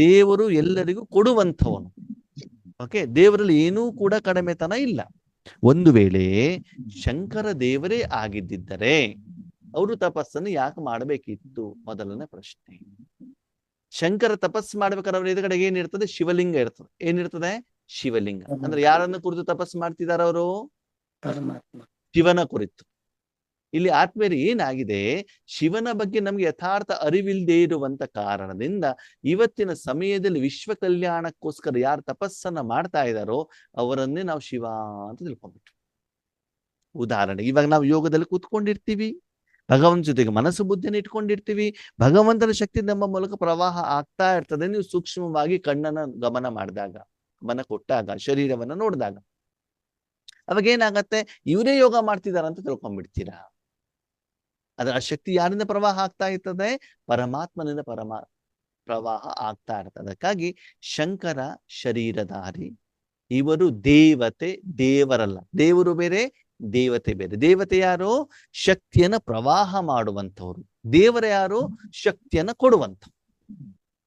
ದೇವರು ಎಲ್ಲರಿಗೂ ಕೊಡುವಂಥವನು. ಓಕೆ, ದೇವರಲ್ಲಿ ಏನೂ ಕೂಡ ಕಡಿಮೆತನ ಇಲ್ಲ. ಒಂದು ವೇಳೆ ಶಂಕರ ದೇವರೇ ಆಗಿದ್ದಿದ್ದರೆ ಅವರು ತಪಸ್ಸನ್ನು ಯಾಕೆ ಮಾಡಬೇಕಿತ್ತು? ಮೊದಲನೇ ಪ್ರಶ್ನೆ. ಶಂಕರ ತಪಸ್ಸು ಮಾಡ್ಬೇಕಾದ್ರೆ ಅವ್ರ ಎದುರುಗಡೆ ಏನಿರ್ತದೆ? ಶಿವಲಿಂಗ ಇರ್ತದೆ. ಏನಿರ್ತದೆ? ಶಿವಲಿಂಗ. ಅಂದ್ರೆ ಯಾರನ್ನ ಕುರಿತು ತಪಸ್ಸು ಮಾಡ್ತಿದ್ದಾರೆ ಅವರು? ಪರಮಾತ್ಮ, ಶಿವನ ಕುರಿತು. ಇಲ್ಲಿ ಆತ್ಮೀಯರು ಏನಾಗಿದೆ, ಶಿವನ ಬಗ್ಗೆ ನಮ್ಗೆ ಯಥಾರ್ಥ ಅರಿವಿಲ್ಲದೆ ಇರುವಂತ ಕಾರಣದಿಂದ ಇವತ್ತಿನ ಸಮಯದಲ್ಲಿ ವಿಶ್ವ ಕಲ್ಯಾಣಕ್ಕೋಸ್ಕರ ಯಾರು ತಪಸ್ಸನ್ನ ಮಾಡ್ತಾ ಇದ್ದಾರೋ ಅವರನ್ನೇ ನಾವು ಶಿವ ಅಂತ ತಿಳ್ಕೊಂಡ್ಬಿಟ್ವಿ. ಉದಾಹರಣೆಗೆ ಇವಾಗ ನಾವು ಯೋಗದಲ್ಲಿ ಕೂತ್ಕೊಂಡಿರ್ತೀವಿ, ಭಗವಂತ ಜೊತೆಗೆ ಮನಸ್ಸು ಬುದ್ಧಿಯನ್ನು ಇಟ್ಕೊಂಡಿರ್ತೀವಿ, ಭಗವಂತನ ಶಕ್ತಿ ನಮ್ಮ ಮೂಲಕ ಪ್ರವಾಹ ಆಗ್ತಾ ಇರ್ತದೆ. ನೀವು ಸೂಕ್ಷ್ಮವಾಗಿ ಕಣ್ಣನ್ನ ಗಮನ ಮಾಡಿದಾಗ, ಗಮನ ಕೊಟ್ಟಾಗ, ಶರೀರವನ್ನ ನೋಡಿದಾಗ ಅವಾಗ ಏನಾಗತ್ತೆ? ಇವರೇ ಯೋಗ ಮಾಡ್ತಿದಾರ ಅಂತ ತಿಳ್ಕೊಂಡ್ಬಿಡ್ತೀರಾ. ಅದರ ಶಕ್ತಿ ಯಾರಿಂದ ಪ್ರವಾಹ ಆಗ್ತಾ ಇರ್ತದೆ? ಪರಮಾತ್ಮನಿಂದ ಪ್ರವಾಹ ಆಗ್ತಾ ಇರ್ತದೆ. ಅದಕ್ಕಾಗಿ ಶಂಕರ ಶರೀರಧಾರಿ, ಇವರು ದೇವತೆ, ದೇವರಲ್ಲ. ದೇವರು ಬೇರೆ, ದೇವತೆ ಬೇರೆ. ದೇವತೆ ಯಾರು? ಶಕ್ತಿಯನ್ನ ಪ್ರವಾಹ ಮಾಡುವಂಥವ್ರು. ದೇವರ ಯಾರು? ಶಕ್ತಿಯನ್ನ ಕೊಡುವಂಥವ್ರು.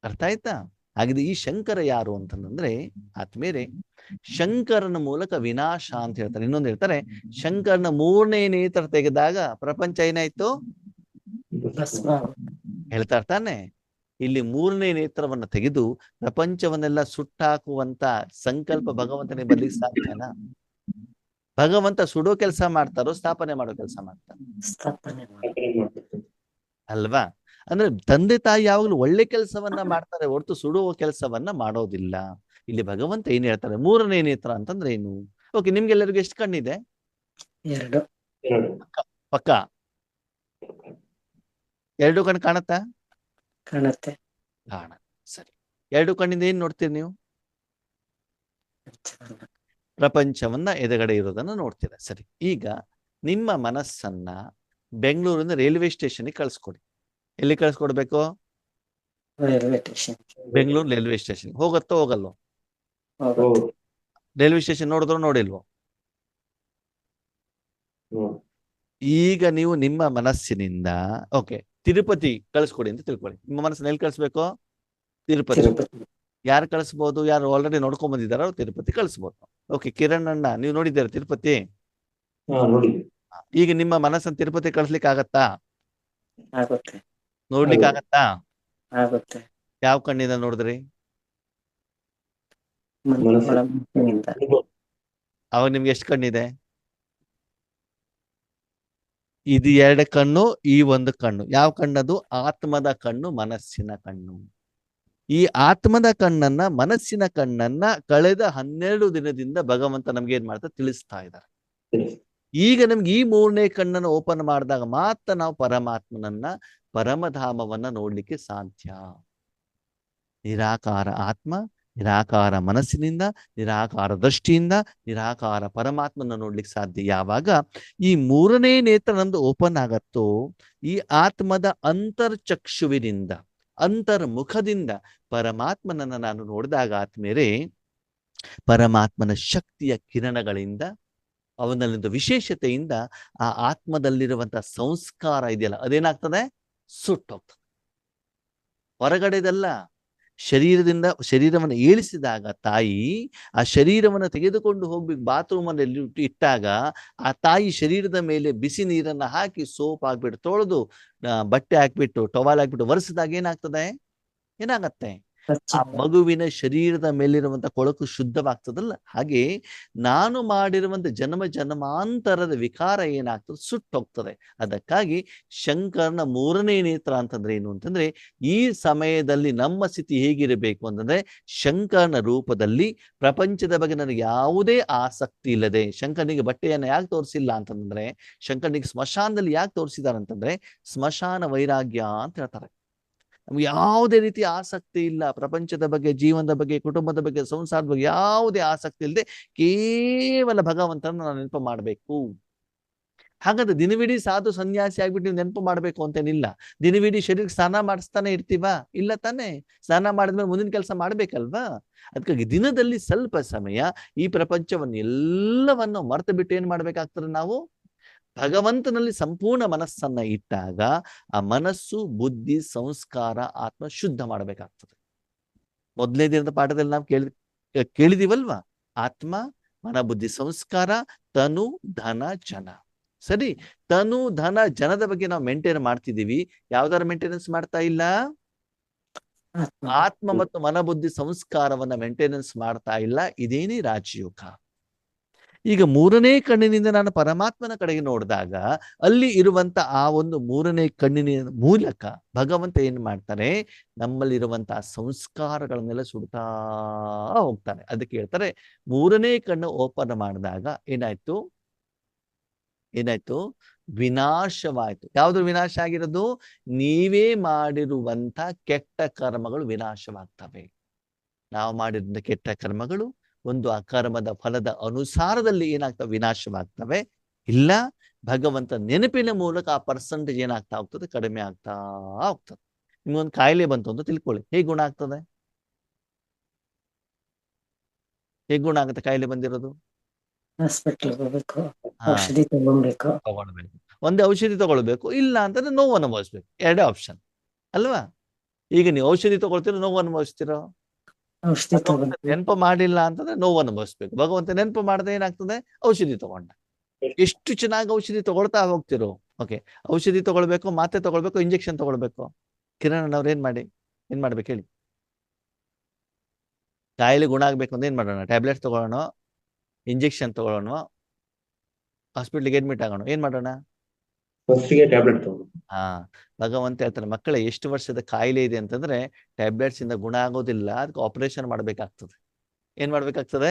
ಅರ್ಥ ಆಯ್ತಾ? ಹಾಗಿದ್ರೆ ಈ ಶಂಕರ ಯಾರು ಅಂತಂದ್ರೆ ಆತ್ಮೇರೆ, ಶಂಕರನ ಮೂಲಕ ವಿನಾಶ ಅಂತ ಹೇಳ್ತಾರೆ. ಇನ್ನೊಂದು ಹೇಳ್ತಾರೆ, ಶಂಕರನ 3ನೇ ನೇತ್ರ ತೆಗೆದಾಗ ಪ್ರಪಂಚ ಏನಾಯ್ತು? ಭಸ್ಮ ಹೇಳ್ತಾ ಇರ್ತಾನೆ. ಇಲ್ಲಿ 3ನೇ ನೇತ್ರವನ್ನ ತೆಗೆದು ಪ್ರಪಂಚವನ್ನೆಲ್ಲ ಸುಟ್ಟಾಕುವಂತ ಸಂಕಲ್ಪ ಭಗವಂತನಿಗೆ ಬರ್ಲಿಕ್ಕೆ ಸಾಧ್ಯನಾ? ಭಗವಂತ ಸುಡೋ ಕೆಲಸ ಮಾಡ್ತಾರೋ ಸ್ಥಾಪನೆ ಮಾಡೋ ಕೆಲಸ ಮಾಡ್ತಾರೋ? ಸ್ಥಾಪನೆ ಮಾಡಿ ಅಲ್ವಾ? ಅಂದ್ರೆ ತಂದೆ ತಾಯಿ ಯಾವಾಗಲೂ ಒಳ್ಳೆ ಕೆಲಸವನ್ನ ಮಾಡ್ತಾರೆ ಹೊರತು ಸುಡುವ ಕೆಲಸವನ್ನ ಮಾಡೋದಿಲ್ಲ. ಇಲ್ಲಿ ಭಗವಂತ ಏನ್ ಹೇಳ್ತಾರೆ? 3ನೇ ನೇತ್ರ ಅಂತಂದ್ರೆ ಏನು? ಓಕೆ, ನಿಮ್ಗೆಲ್ಲರಿಗೂ ಎಷ್ಟು ಕಣ್ಣಿದೆ? 2 ಪಕ್ಕ 2 ಕಣ್ಣು ಕಾಣತ್ತಾ? ಕಾಣುತ್ತೆ. ಸರಿ. 2 ಕಣ್ಣಿಂದ ಏನ್ ನೋಡ್ತೀರಿ ನೀವು? ಪ್ರಪಂಚವನ್ನ ಎದುರುಗಡೆ ಇರೋದನ್ನ ನೋಡ್ತೀರ. ಸರಿ. ಈಗ ನಿಮ್ಮ ಮನಸ್ಸನ್ನ ಬೆಂಗಳೂರಿನ ರೈಲ್ವೆ ಸ್ಟೇಷನ್ಗೆ ಕಳಿಸ್ಕೊಡಿ. ಎಲ್ಲಿ ಕಳಿಸ್ಕೊಡ್ಬೇಕು? Railway station Bengaluru railway station. ಹೋಗತ್ತೋ ಹೋಗಲ್ವೋ? ರೈಲ್ವೆ ಸ್ಟೇಷನ್ ನೋಡಿದ್ರು ನೋಡಿಲ್ವೋ? ಈಗ ನೀವು ನಿಮ್ಮ ಮನಸ್ಸಿನಿಂದ ಓಕೆ ತಿರುಪತಿ ಕಳಿಸ್ಕೊಡಿ ಅಂತ ತಿಳ್ಕೊಳ್ಳಿ. ನಿಮ್ಮ ಮನಸ್ಸನ್ನ ಎಲ್ಲಿ ಕಳಿಸ್ಬೇಕು? ತಿರುಪತಿ. ಯಾರು ಕಳಿಸ್ಬೋದು? ಯಾರು ಆಲ್ರೆಡಿ ನೋಡ್ಕೊಂಡ್ ಬಂದಿದ್ದಾರೋ ತಿರುಪತಿ ಕಳಿಸ್ಬೋದು. ಓಕೆ, ಕಿರಣ್ ಅಣ್ಣ ನೀವು ನೋಡಿದ್ದೀರಾ ತಿರುಪತಿ? ಈಗ ನಿಮ್ಮ ಮನಸ್ಸನ್ನು ತಿರುಪತಿ ಕಳಿಸ್ಲಿಕ್ಕೆ ಆಗತ್ತಾ? ಆಗುತ್ತೆ. ನೋಡ್ಲಿಕ್ಕೆ ಆಗತ್ತಾ? ಆಗುತ್ತೆ. ಯಾವ ಕಣ್ಣಿಂದ ನೋಡಿದ್ರಿ? ಮನಸ್ಸಿನಿಂದ. ಅವಾಗ ನಿಮ್ಗೆ ಎಷ್ಟು ಕಣ್ಣಿದೆ? ಇದು 2 ಕಣ್ಣು, ಈ 1 ಕಣ್ಣು. ಯಾವ ಕಣ್ಣದು? ಆತ್ಮದ ಕಣ್ಣು, ಮನಸ್ಸಿನ ಕಣ್ಣು. ಈ ಆತ್ಮದ ಕಣ್ಣನ್ನ, ಮನಸ್ಸಿನ ಕಣ್ಣನ್ನ ಕಳೆದ 12 ದಿನದಿಂದ ಭಗವಂತ ನಮ್ಗೆ ಏನ್ ಮಾಡ್ತಾ ತಿಳಿಸ್ತಾ ಇದ್ದಾರೆ. ಈಗ ನಮ್ಗೆ ಈ 3ನೇ ಕಣ್ಣನ್ನು ಓಪನ್ ಮಾಡಿದಾಗ ಮಾತ್ರ ನಾವು ಪರಮಾತ್ಮನನ್ನ, ಪರಮಧಾಮವನ್ನ ನೋಡ್ಲಿಕ್ಕೆ ಸಾಧ್ಯ. ನಿರಾಕಾರ ಆತ್ಮ, ನಿರಾಕಾರ ಮನಸ್ಸಿನಿಂದ, ನಿರಾಕಾರ ದೃಷ್ಟಿಯಿಂದ, ನಿರಾಕಾರ ಪರಮಾತ್ಮನ ನೋಡ್ಲಿಕ್ಕೆ ಸಾಧ್ಯ. ಯಾವಾಗ ಈ 3ನೇ ನೇತ್ರ ನಂದು ಓಪನ್ ಆಗತ್ತೋ, ಈ ಆತ್ಮದ ಅಂತರ್ಚಕ್ಷುವಿನಿಂದ, ಅಂತರ್ಮುಖದಿಂದ ಪರಮಾತ್ಮನನ್ನ ನಾನು ನೋಡಿದಾಗ ಆತ್ಮೇರೆ, ಪರಮಾತ್ಮನ ಶಕ್ತಿಯ ಕಿರಣಗಳಿಂದ, ಅವನಲ್ಲಿಂದ ವಿಶೇಷತೆಯಿಂದ ಆ ಆತ್ಮದಲ್ಲಿರುವಂತಹ ಸಂಸ್ಕಾರ ಇದೆಯಲ್ಲ ಅದೇನಾಗ್ತದೆ? ಸುಟ್ಟೋಗ್ತದೆ. ಹೊರಗಡೆದಲ್ಲ, ಶರೀರವನ್ನು ಏಳಿಸಿದಾಗ ತಾಯಿ ಆ ಶರೀರವನ್ನು ತೆಗೆದುಕೊಂಡು ಹೋಗ್ಬೇಕು ಬಾತ್ರೂಮಲ್ಲಿ ಇಟ್ಟಾಗ ಆ ತಾಯಿ ಶರೀರದ ಮೇಲೆ ಬಿಸಿ ನೀರನ್ನ ಹಾಕಿ ಸೋಪ್ ಹಾಕ್ಬಿಟ್ಟು ತೊಳೆದು ಬಟ್ಟೆ ಹಾಕ್ಬಿಟ್ಟು ಟವಲ್ ಹಾಕ್ಬಿಟ್ಟು ಒರೆಸಿದಾಗ ಏನಾಗ್ತದೆ? ಏನಾಗತ್ತೆ? ಆ ಮಗುವಿನ ಶರೀರದ ಮೇಲಿರುವಂತ ಕೊಳಕು ಶುದ್ಧವಾಗ್ತದಲ್ಲ, ಹಾಗೆ ನಾನು ಮಾಡಿರುವಂತ ಜನ್ಮ ಜನ್ಮಾಂತರದ ವಿಕಾರ ಏನಾಗ್ತದೆ, ಸುಟ್ಟೋಗ್ತದೆ. ಅದಕ್ಕಾಗಿ ಶಂಕರನ ಮೂರನೇ ನೇತ್ರ ಅಂತಂದ್ರೆ ಏನು ಅಂತಂದ್ರೆ, ಈ ಸಮಯದಲ್ಲಿ ನಮ್ಮ ಸ್ಥಿತಿ ಹೇಗಿರಬೇಕು ಅಂತಂದ್ರೆ, ಶಂಕರನ ರೂಪದಲ್ಲಿ ಪ್ರಪಂಚದ ಬಗ್ಗೆ ನನಗೆ ಯಾವುದೇ ಆಸಕ್ತಿ ಇಲ್ಲದೆ, ಶಂಕರನಿಗೆ ಬಟ್ಟೆಯನ್ನು ಯಾಕೆ ತೋರಿಸಿಲ್ಲ ಅಂತಂದ್ರೆ, ಶಂಕರನಿಗೆ ಸ್ಮಶಾನದಲ್ಲಿ ಯಾಕೆ ತೋರಿಸಿದಾರೆ ಅಂತಂದ್ರೆ, ಸ್ಮಶಾನ ವೈರಾಗ್ಯ ಅಂತ ಹೇಳ್ತಾರೆ. ನಮ್ಗೆ ಯಾವುದೇ ರೀತಿ ಆಸಕ್ತಿ ಇಲ್ಲ, ಪ್ರಪಂಚದ ಬಗ್ಗೆ, ಜೀವನದ ಬಗ್ಗೆ, ಕುಟುಂಬದ ಬಗ್ಗೆ, ಸಂಸಾರದ ಬಗ್ಗೆ ಯಾವುದೇ ಆಸಕ್ತಿ ಇಲ್ಲದೆ ಕೇವಲ ಭಗವಂತನ ನಾವು ನೆನಪು ಮಾಡಬೇಕು. ಹಾಗಾದ್ರೆ ದಿನವಿಡೀ ಸಾಧು ಸನ್ಯಾಸಿ ಆಗ್ಬಿಟ್ಟು ನೀವು ನೆನಪು ಮಾಡ್ಬೇಕು ಅಂತೇನಿಲ್ಲ. ದಿನವಿಡೀ ಶರೀರಕ್ಕೆ ಸ್ನಾನ ಮಾಡಿಸ್ತಾನೆ ಇರ್ತೀವ? ಇಲ್ಲ ತಾನೆ. ಸ್ನಾನ ಮಾಡಿದ್ಮೇಲೆ ಮುಂದಿನ ಕೆಲಸ ಮಾಡ್ಬೇಕಲ್ವಾ? ಅದಕ್ಕಾಗಿ ದಿನದಲ್ಲಿ ಸ್ವಲ್ಪ ಸಮಯ ಈ ಪ್ರಪಂಚವನ್ನು ಎಲ್ಲವನ್ನು ಮರೆತು ಬಿಟ್ಟು ಏನ್ ಮಾಡ್ಬೇಕಾಗ್ತದೆ, ನಾವು ಭಗವಂತನಲ್ಲಿ ಸಂಪೂರ್ಣ ಮನಸ್ಸನ್ನ ಇಟ್ಟಾಗ ಆ ಮನಸ್ಸು, ಬುದ್ಧಿ, ಸಂಸ್ಕಾರ, ಆತ್ಮ ಶುದ್ಧ ಮಾಡಬೇಕಾಗ್ತದೆ. ಮೊದಲನೇ ದಿನದ ಪಾಠದಲ್ಲಿ ನಾವು ಕೇಳಿದೀವಲ್ವಾ, ಆತ್ಮ, ಮನ, ಬುದ್ಧಿ, ಸಂಸ್ಕಾರ, ತನು, ಧನ, ಜನ. ಸರಿ, ತನು, ಧನ, ಜನದ ಬಗ್ಗೆ ನಾವು ಮೇಂಟೈನ್ ಮಾಡ್ತಿದೀವಿ. ಯಾವ್ದಾರ ಮೇಂಟೆನೆನ್ಸ್ ಮಾಡ್ತಾ ಇಲ್ಲ? ಆತ್ಮ ಮತ್ತು ಮನ, ಬುದ್ಧಿ, ಸಂಸ್ಕಾರವನ್ನ ಮೇಂಟೆನೆನ್ಸ್ ಮಾಡ್ತಾ ಇಲ್ಲ. ಇದೇನೇ ರಾಜಯೋಗ. ಈಗ ಮೂರನೇ ಕಣ್ಣಿನಿಂದ ನಾನು ಪರಮಾತ್ಮನ ಕಡೆಗೆ ನೋಡಿದಾಗ ಅಲ್ಲಿ ಇರುವಂತ ಆ ಒಂದು ಮೂರನೇ ಕಣ್ಣಿನ ಮೂಲಕ ಭಗವಂತ ಏನ್ ಮಾಡ್ತಾನೆ, ನಮ್ಮಲ್ಲಿರುವಂತಹ ಸಂಸ್ಕಾರಗಳನ್ನೆಲ್ಲ ಸುಡ್ತಾ ಹೋಗ್ತಾನೆ. ಅದಕ್ಕೆ ಹೇಳ್ತಾರೆ, ಮೂರನೇ ಕಣ್ಣು ಓಪನ್ ಮಾಡಿದಾಗ ಏನಾಯ್ತು, ವಿನಾಶವಾಯ್ತು. ಯಾವುದು ವಿನಾಶ ಆಗಿರೋದು? ನೀವೇ ಮಾಡಿರುವಂತ ಕೆಟ್ಟ ಕರ್ಮಗಳು ವಿನಾಶವಾಗ್ತವೆ. ನಾವು ಮಾಡಿರುವಂತ ಕೆಟ್ಟ ಕರ್ಮಗಳು ಒಂದು ಅಕರ್ಮದ ಫಲದ ಅನುಸಾರದಲ್ಲಿ ಏನಾಗ್ತವೆ, ವಿನಾಶವಾಗ್ತವೆ. ಇಲ್ಲ, ಭಗವಂತ ನೆನಪಿನ ಮೂಲಕ ಆ ಪರ್ಸೆಂಟೇಜ್ ಏನಾಗ್ತಾ ಹೋಗ್ತದೆ, ಕಡಿಮೆ ಆಗ್ತಾ ಹೋಗ್ತದೆ. ನಿಮ್ಗೊಂದು ಕಾಯಿಲೆ ಬಂತು ಅಂತ ತಿಳ್ಕೊಳ್ಳಿ, ಹೇಗೆ ಗುಣ ಆಗ್ತದೆ? ಹೇಗೆ ಗುಣ ಆಗುತ್ತೆ ಕಾಯಿಲೆ ಬಂದಿರೋದು? ಹಾಸ್ಪಿಟಲ್ ಹೋಗ್ಬೇಕು, ಔಷಧಿ ತಗೊಳ್ಬೇಕು. ಒಂದೇ ಔಷಧಿ ತಗೊಳ್ಬೇಕು, ಇಲ್ಲ ಅಂತಂದ್ರೆ ನೋವು ಅನುಭವಿಸ್ಬೇಕು. ಎರಡೇ ಆಪ್ಷನ್ ಅಲ್ವಾ? ಈಗ ನೀವು ಔಷಧಿ ತಗೊಳ್ತೀರೋ, ನೋವು ಅನುಭವಿಸ್ತಿರೋ? ಔಷಧಿ ತಗೊಳ್ಬೇಕು. ನೆನಪು ಮಾಡಿಲ್ಲ ಅಂತಂದ್ರೆ ನೋವು ಅನುಭವಿಸ್ಬೇಕು. ಭಗವಂತ ನೆನಪು ಮಾಡದೆ ಏನಾಗ್ತದೆ, ಔಷಧಿ ತಗೊಂಡ. ಎಷ್ಟು ಚೆನ್ನಾಗಿ ಔಷಧಿ ತಗೊಳ್ತಾ ಹೋಗ್ತಿರೋ. ಓಕೆ, ಔಷಧಿ ತಗೊಳ್ಬೇಕು, ಮಾತ್ರೆ ತಗೊಳ್ಬೇಕು, ಇಂಜೆಕ್ಷನ್ ತಗೊಳ್ಬೇಕು. ಕಿರಣ್ ಅವ್ರು ಏನ್ ಮಾಡ್ಬೇಕು ಹೇಳಿ? ಕಾಯಿಲೆ ಗುಣ ಆಗ್ಬೇಕು ಅಂದ್ರೆ ಏನ್ ಮಾಡೋಣ? ಟ್ಯಾಬ್ಲೆಟ್ಸ್ ತಗೊಳ್ಳೋಣ, ಇಂಜೆಕ್ಷನ್ ತಗೊಳ್ಳೋಣ, ಹಾಸ್ಪಿಟ್ಲಿಗೆ ಅಡ್ಮಿಟ್ ಆಗೋಣ, ಏನ್ ಮಾಡೋಣ? ಟ್ಯಾಬ್ಲೆಟ್ ತಗೊಳ್ಳೋಣ. ಭಗವಂತ ಹೇಳ್ತಾರೆ, ಮಕ್ಕಳೇ ಎಷ್ಟು ವರ್ಷದ ಕಾಯಿಲೆ ಇದೆ ಅಂತಂದ್ರೆ ಟ್ಯಾಬ್ಲೆಟ್ಸ್ ಇಂದ ಗುಣ ಆಗೋದಿಲ್ಲ, ಅದಕ್ಕೆ ಆಪರೇಷನ್ ಮಾಡ್ಬೇಕಾಗ್ತದೆ. ಏನ್ ಮಾಡ್ಬೇಕಾಗ್ತದೆ?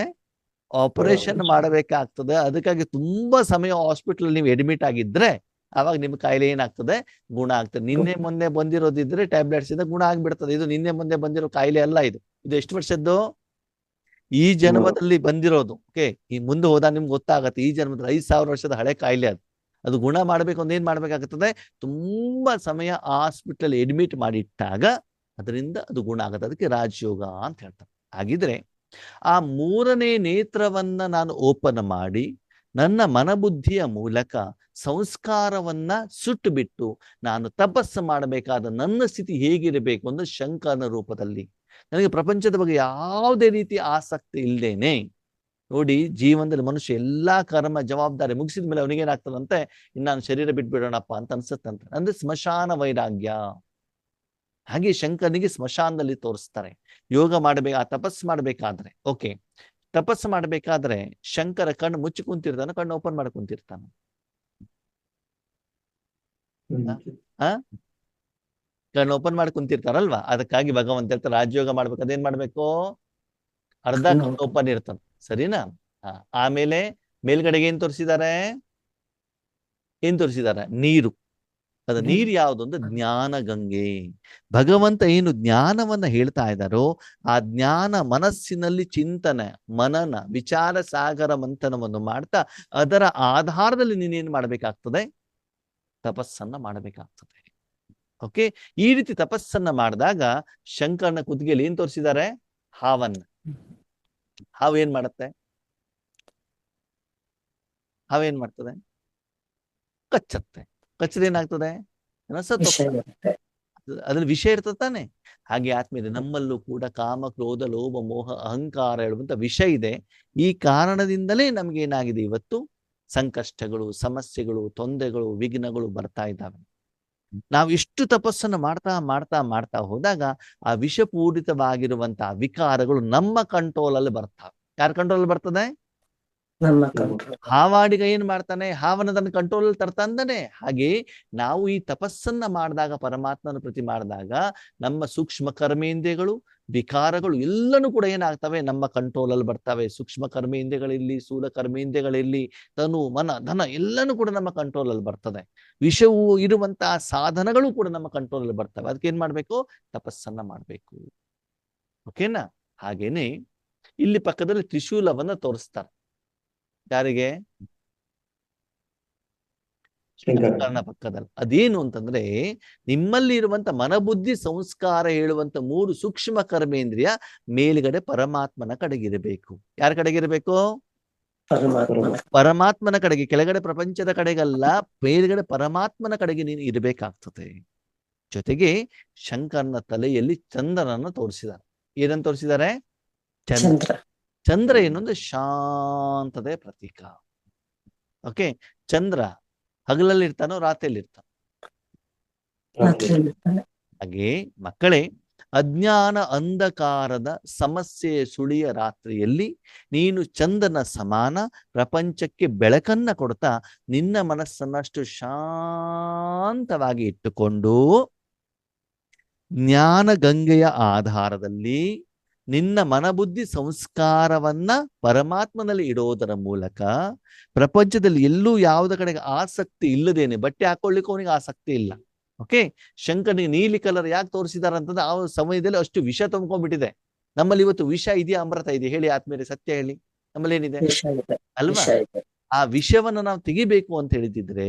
ಆಪರೇಷನ್ ಮಾಡಬೇಕಾಗ್ತದೆ. ಅದಕ್ಕಾಗಿ ತುಂಬಾ ಸಮಯ ಹಾಸ್ಪಿಟಲ್ ನೀವು ಅಡ್ಮಿಟ್ ಆಗಿದ್ರೆ ಅವಾಗ ನಿಮ್ ಕಾಯಿಲೆ ಏನಾಗ್ತದೆ, ಗುಣ ಆಗ್ತದೆ. ನಿನ್ನೆ ಮೊನ್ನೆ ಬಂದಿರೋದಿದ್ರೆ ಟ್ಯಾಬ್ಲೆಟ್ಸ್ ಇಂದ ಗುಣ ಆಗ್ಬಿಡ್ತದೆ. ಇದು ನಿನ್ನೆ ಮೊನ್ನೆ ಬಂದಿರೋ ಕಾಯಿಲೆ ಅಲ್ಲ. ಇದು ಎಷ್ಟು ವರ್ಷದ್ದು? ಈ ಜನ್ಮದಲ್ಲಿ ಬಂದಿರೋದು. ಓಕೆ, ಈ ಮುಂದೆ ಹೋದಾಗ ನಿಮ್ಗೆ ಗೊತ್ತಾಗತ್ತೆ, ಈ ಜನ್ಮದಲ್ಲಿ 5,000 ವರ್ಷದ ಹಳೆ ಕಾಯಿಲೆ ಅದು ಗುಣ ಮಾಡ್ಬೇಕು ಅಂದ್ರೆ ಏನ್ ಮಾಡ್ಬೇಕಾಗ್ತದೆ? ತುಂಬಾ ಸಮಯ ಹಾಸ್ಪಿಟಲ್ ಅಡ್ಮಿಟ್ ಮಾಡಿಟ್ಟಾಗ ಅದರಿಂದ ಅದು ಗುಣ ಆಗುತ್ತೆ. ಅದಕ್ಕೆ ರಾಜಯೋಗ ಅಂತ ಹೇಳ್ತಾರೆ. ಹಾಗಿದ್ರೆ ಆ ಮೂರನೇ ನೇತ್ರವನ್ನ ನಾನು ಓಪನ್ ಮಾಡಿ ನನ್ನ ಮನಬುದ್ಧಿಯ ಮೂಲಕ ಸಂಸ್ಕಾರವನ್ನ ಸುಟ್ಟು ಬಿಟ್ಟು ನಾನು ತಪಸ್ಸು ಮಾಡಬೇಕಾದ ನನ್ನ ಸ್ಥಿತಿ ಹೇಗಿರಬೇಕು ಅಂದ್ರೆ ಶಂಕರನ ರೂಪದಲ್ಲಿ ನನಗೆ ಪ್ರಪಂಚದ ಬಗ್ಗೆ ಯಾವುದೇ ರೀತಿ ಆಸಕ್ತಿ ಇಲ್ದೇನೆ ನೋಡಿ, ಜೀವನದಲ್ಲಿ ಮನುಷ್ಯ ಎಲ್ಲಾ ಕರ್ಮ ಜವಾಬ್ದಾರಿ ಮುಗಿಸಿದ ಮೇಲೆ ಅವನಿಗೇನಾಗ್ತದಂತೆ, ಇನ್ನಾನು ಶರೀರ ಬಿಟ್ಬಿಡೋಣಪ್ಪ ಅಂತ ಅನ್ಸುತ್ತಂತೆ. ಅಂದ್ರೆ ಸ್ಮಶಾನ ವೈರಾಗ್ಯ. ಹಾಗೆ ಶಂಕರನಿಗೆ ಸ್ಮಶಾನದಲ್ಲಿ ತೋರಿಸ್ತಾರೆ. ಯೋಗ ಆ ತಪಸ್ಸು ಮಾಡ್ಬೇಕಾದ್ರೆ, ಓಕೆ, ತಪಸ್ಸು ಮಾಡ್ಬೇಕಾದ್ರೆ ಶಂಕರ ಕಣ್ಣು ಮುಚ್ಚಿ ಕುಂತಿರ್ತಾನೆ, ಕಣ್ಣು ಓಪನ್ ಮಾಡಿ ಕುಂತಿರ್ತಾನೆ. ಕಣ್ಣು ಓಪನ್ ಮಾಡಿ ಕುಂತಿರ್ತಾರಲ್ವಾ? ಅದಕ್ಕಾಗಿ ಭಗವಂತ ಹೇಳ್ತಾರೆ, ರಾಜಯೋಗ ಮಾಡ್ಬೇಕಾದ್ರೆ ಏನ್ ಮಾಡ್ಬೇಕು? ಅರ್ಧ ಕಣ್ಣು ಓಪನ್ ಇರ್ತಾನೆ, ಸರಿನಾ? ಆಮೇಲೆ ಮೇಲ್ಗಡೆಗೆ ಏನ್ ತೋರಿಸಿದ್ದಾರೆ? ನೀರು. ಅದು ನೀರು ಯಾವುದು ಅಂದ್ರೆ ಜ್ಞಾನ ಗಂಗೆ. ಭಗವಂತ ಏನು ಜ್ಞಾನವನ್ನ ಹೇಳ್ತಾ ಇದ್ದಾರೋ ಆ ಜ್ಞಾನ ಮನಸ್ಸಿನಲ್ಲಿ ಚಿಂತನೆ, ಮನನ, ವಿಚಾರ ಸಾಗರ ಮಂಥನವನ್ನು ಮಾಡ್ತಾ ಅದರ ಆಧಾರದಲ್ಲಿ ನೀನೇನ್ ಮಾಡ್ಬೇಕಾಗ್ತದೆ? ತಪಸ್ಸನ್ನ ಮಾಡಬೇಕಾಗ್ತದೆ. ಓಕೆ, ಈ ರೀತಿ ತಪಸ್ಸನ್ನ ಮಾಡಿದಾಗ ಶಂಕರನ ಕುತ್ತಿಗೆಯಲ್ಲಿ ಏನ್ ತೋರಿಸಿದ್ದಾರೆ? ಹಾವನ್ನ. ಹಾವು ಏನ್ ಮಾಡುತ್ತೆ? ಹಾವೇನ್ ಮಾಡ್ತದೆ? ಕಚ್ಚತ್ತೆ. ಕಚ್ಚದ ಏನಾಗ್ತದೆ? ಅದ್ರಲ್ಲಿ ವಿಷಯ ಇರ್ತದೆ ತಾನೆ. ಹಾಗೆ ಆತ್ಮೀಯ ನಮ್ಮಲ್ಲೂ ಕೂಡ ಕಾಮ, ಕ್ರೋಧ, ಲೋಭ, ಮೋಹ, ಅಹಂಕಾರ ಹೇಳುವಂತ ವಿಷಯ ಇದೆ. ಈ ಕಾರಣದಿಂದಲೇ ನಮ್ಗೆ ಏನಾಗಿದೆ, ಇವತ್ತು ಸಂಕಷ್ಟಗಳು, ಸಮಸ್ಯೆಗಳು, ತೊಂದರೆಗಳು, ವಿಘ್ನಗಳು ಬರ್ತಾ ಇದ್ದಾವೆ. ನಾವು ಇಷ್ಟು ತಪಸ್ಸನ್ನು ಮಾಡ್ತಾ ಮಾಡ್ತಾ ಮಾಡ್ತಾ ಹೋದಾಗ ಆ ವಿಷಪೂರಿತವಾಗಿರುವಂತಹ ವಿಕಾರಗಳು ನಮ್ಮ ಕಂಟ್ರೋಲಲ್ಲಿ ಬರ್ತಾವೆ. ಯಾರ ಕಂಟ್ರೋಲ್ ಬರ್ತದೆ? ನಮ್ಮ ಕಂಟ್ರೋಲ್. ಹಾವಾಡಿಗ ಏನ್ ಮಾಡ್ತಾನೆ? ಹಾವನ್ನ ತನ್ನ ಕಂಟ್ರೋಲ್ ತರ್ತಾನೆ. ಹಾಗೆ ನಾವು ಈ ತಪಸ್ಸನ್ನ ಮಾಡಿದಾಗ, ಪರಮಾತ್ಮನ ಪ್ರತಿ ಮಾಡಿದಾಗ, ನಮ್ಮ ಸೂಕ್ಷ್ಮ ಕರ್ಮೇಂದ್ರಿಯಗಳು, ವಿಕಾರಗಳು ಎಲ್ಲನೂ ಕೂಡ ಏನಾಗ್ತವೆ? ನಮ್ಮ ಕಂಟ್ರೋಲ್ ಅಲ್ಲಿ ಬರ್ತವೆ. ಸೂಕ್ಷ್ಮ ಕರ್ಮೇಂದ್ರಿಯಗಳಿರ್ಲಿ, ಸ್ಥೂಲ ಕರ್ಮೇಂದ್ರಿಯಗಳಿರ್ಲಿ, ತನು ಮನ ಧನ ಎಲ್ಲನೂ ಕೂಡ ನಮ್ಮ ಕಂಟ್ರೋಲ್ ಅಲ್ಲಿ ಬರ್ತದೆ. ವಿಷವು ಇರುವಂತಹ ಸಾಧನಗಳು ಕೂಡ ನಮ್ಮ ಕಂಟ್ರೋಲ್ ಅಲ್ಲಿ ಬರ್ತವೆ. ಅದಕ್ಕೆ ಏನ್ ಮಾಡ್ಬೇಕು? ತಪಸ್ಸನ್ನ ಮಾಡ್ಬೇಕು. ಓಕೆನಾ? ಹಾಗೇನೆ ಇಲ್ಲಿ ಪಕ್ಕದಲ್ಲಿ ತ್ರಿಶೂಲವನ್ನ ತೋರಿಸ್ತಾರೆ. ಯಾರಿಗೆ? ಶಂಕರನ ಪಕ್ಕದಲ್ಲಿ. ಅದೇನು ಅಂತಂದ್ರೆ, ನಿಮ್ಮಲ್ಲಿ ಇರುವಂತ ಮನಬುದ್ಧಿ ಸಂಸ್ಕಾರ ಹೇಳುವಂತ 3 ಸೂಕ್ಷ್ಮ ಕರ್ಮೇಂದ್ರಿಯ ಮೇಲ್ಗಡೆ ಪರಮಾತ್ಮನ ಕಡೆಗಿರಬೇಕು. ಯಾರ ಕಡೆಗಿರಬೇಕು? ಪರಮಾತ್ಮನ. ಪರಮಾತ್ಮನ ಕಡೆಗೆ. ಕೆಳಗಡೆ ಪ್ರಪಂಚದ ಕಡೆಗಲ್ಲ, ಮೇಲ್ಗಡೆ ಪರಮಾತ್ಮನ ಕಡೆಗೆ ನೀನು ಇರಬೇಕಾಗ್ತದೆ. ಜೊತೆಗೆ ಶಂಕರನ ತಲೆಯಲ್ಲಿ ಚಂದ್ರನನ್ನು ತೋರಿಸಿದ್ದಾರೆ. ಏನನ್ನು ತೋರಿಸಿದ್ದಾರೆ? ಚಂದ್ರ. ಚಂದ್ರ ಏನೊಂದು ಶಾಂತತೆ ಪ್ರತೀಕ. ಓಕೆ, ಚಂದ್ರ ಹಗಲಲ್ಲಿ ಇರ್ತಾನೋ ರಾತ್ರಿಯಲ್ಲಿ ಇರ್ತಾನೋ? ರಾತ್ರಿಯಲ್ಲಿ ಇರ್ತಾನೆ. ಹಾಗೆ ಮಕ್ಕಳೇ, ಅಜ್ಞಾನ ಅಂಧಕಾರದ ಸಮಸ್ಯೆಯ ಸುಳಿಯ ರಾತ್ರಿಯಲ್ಲಿ ನೀನು ಚಂದನ ಸಮಾನ ಪ್ರಪಂಚಕ್ಕೆ ಬೆಳಕನ್ನ ಕೊಡ್ತಾ ನಿನ್ನ ಮನಸ್ಸನ್ನಷ್ಟು ಶಾಂತವಾಗಿ ಇಟ್ಟುಕೊಂಡು ಜ್ಞಾನ ಗಂಗೆಯ ಆಧಾರದಲ್ಲಿ ನಿನ್ನ ಮನಬುದ್ಧಿ ಸಂಸ್ಕಾರವನ್ನ ಪರಮಾತ್ಮನಲ್ಲಿ ಇಡೋದರ ಮೂಲಕ ಪ್ರಪಂಚದಲ್ಲಿ ಎಲ್ಲೂ ಯಾವುದ ಕಡೆಗೆ ಆಸಕ್ತಿ ಇಲ್ಲದೇನೆ, ಬಟ್ಟೆ ಹಾಕೊಳ್ಳಿಕ್ಕೆ ಅವನಿಗೆ ಆಸಕ್ತಿ ಇಲ್ಲ. ಓಕೆ, ಶಂಕರನಿಗೆ ನೀಲಿ ಕಲರ್ ಯಾಕೆ ತೋರಿಸಿದಾರೆ ಅಂತಂದ್ರೆ ಆ ಸಮಯದಲ್ಲಿ ಅಷ್ಟು ವಿಷ ತುಂಬ್ಕೊಂಡ್ಬಿಟ್ಟಿದೆ. ನಮ್ಮಲ್ಲಿ ಇವತ್ತು ವಿಷ ಇದೆಯಾ ಅಮೃತ ಇದೆ? ಹೇಳಿ ಆತ್ಮೀಯರೇ, ಸತ್ಯ ಹೇಳಿ. ನಮ್ಮಲ್ಲಿ ಏನಿದೆ ವಿಷ ಇದೆ. ಅಲ್ವಾ? ವಿಷ ಇದೆ. ಆ ವಿಷಯವನ್ನ ನಾವು ತೆಗಿಬೇಕು ಅಂತ ಹೇಳಿದ್ರೆ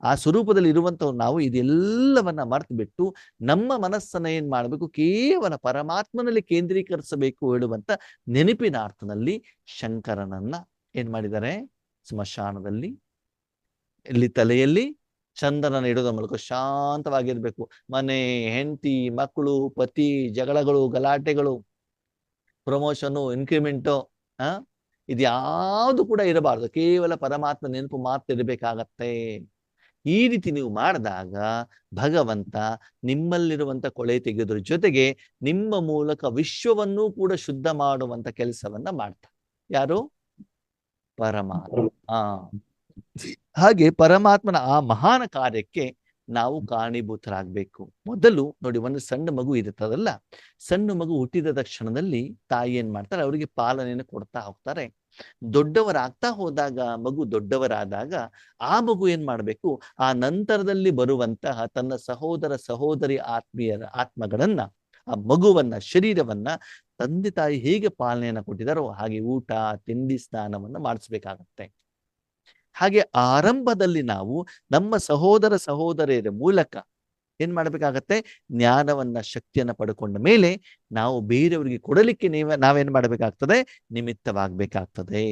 ಆ ಸ್ವರೂಪದಲ್ಲಿ ಇರುವಂತವ್ರು ನಾವು ಇದೆಲ್ಲವನ್ನ ಮರ್ತು ಬಿಟ್ಟು ನಮ್ಮ ಮನಸ್ಸನ್ನ ಏನ್ ಮಾಡ್ಬೇಕು? ಕೇವಲ ಪರಮಾತ್ಮನಲ್ಲಿ ಕೇಂದ್ರೀಕರಿಸಬೇಕು ಹೇಳುವಂತ ನೆನಪಿನ ಅರ್ಥದಲ್ಲಿ ಶಂಕರನನ್ನ ಏನ್ ಮಾಡಿದ್ದಾರೆ? ಸ್ಮಶಾನದಲ್ಲಿ ಇಲ್ಲಿ ತಲೆಯಲ್ಲಿ ಚಂದನನ ಇಡೋದ್ರ ಮೂಲಕ ಶಾಂತವಾಗಿರ್ಬೇಕು. ಮನೆ, ಹೆಂಡತಿ, ಮಕ್ಕಳು, ಪತಿ, ಜಗಳಗಳು, ಗಲಾಟೆಗಳು, ಪ್ರಮೋಷನು, ಇನ್ಕ್ರಿಮೆಂಟು, ಇದ್ಯಾವುದು ಕೂಡ ಇರಬಾರ್ದು. ಕೇವಲ ಪರಮಾತ್ಮ ನೆನಪು ಮಾತ್ರ ಇರಬೇಕಾಗತ್ತೆ. ಈ ರೀತಿ ನೀವು ಮಾಡಿದಾಗ ಭಗವಂತ ನಿಮ್ಮಲ್ಲಿರುವಂತ ಕೊಳೆ ತೆಗೆಯೋದ್ರ ಜೊತೆಗೆ ನಿಮ್ಮ ಮೂಲಕ ವಿಶ್ವವನ್ನೂ ಕೂಡ ಶುದ್ಧ ಮಾಡುವಂತ ಕೆಲಸವನ್ನ ಮಾಡ್ತಾರೆ. ಯಾರು? ಪರಮಾತ್ಮ. ಹಾಗೆ ಪರಮಾತ್ಮನ ಆ ಮಹಾನ ಕಾರ್ಯಕ್ಕೆ ನಾವು ಕಾರಣೀಭೂತರಾಗಬೇಕು. ಮೊದಲು ನೋಡಿ, ಒಂದು ಸಣ್ಣ ಮಗು ಇರುತ್ತದಲ್ಲ, ಸಣ್ಣ ಮಗು ಹುಟ್ಟಿದ ತಕ್ಷಣದಲ್ಲಿ ತಾಯಿ ಏನ್ ಮಾಡ್ತಾರೆ? ಅವರಿಗೆ ಪಾಲನೆಯನ್ನು ಕೊಡ್ತಾ ಹೋಗ್ತಾರೆ. ದೊಡ್ಡವರಾಗ್ತಾ ಹೋದಾಗ, ಮಗು ದೊಡ್ಡವರಾದಾಗ ಆ ಮಗು ಏನ್ ಮಾಡ್ಬೇಕು? ಆ ನಂತರದಲ್ಲಿ ಬರುವಂತಹ ತನ್ನ ಸಹೋದರ ಸಹೋದರಿ ಆತ್ಮಗಳನ್ನ, ಆ ಮಗುವನ್ನ, ಶರೀರವನ್ನ ತಂದೆ ತಾಯಿ ಹೇಗೆ ಪಾಲನೆಯನ್ನ ಕೊಟ್ಟಿದಾರೋ ಹಾಗೆ ಊಟ, ತಿಂಡಿ, ಸ್ನಾನವನ್ನ ಮಾಡಿಸ್ಬೇಕಾಗತ್ತೆ. ಹಾಗೆ ಆರಂಭದಲ್ಲಿ ನಾವು ನಮ್ಮ ಸಹೋದರ ಸಹೋದರಿಯರ ಮೂಲಕ ಏನ್ ಮಾಡ್ಬೇಕಾಗತ್ತೆ? ಜ್ಞಾನವನ್ನ, ಶಕ್ತಿಯನ್ನ ಪಡ್ಕೊಂಡ ಮೇಲೆ ನಾವು ಬೇರೆಯವರಿಗೆ ಕೊಡಲಿಕ್ಕೆ ನಾವೇನ್ ಮಾಡ್ಬೇಕಾಗ್ತದೆ? ನಿಮಿತ್ತವಾಗ್ಬೇಕಾಗ್ತದೆ.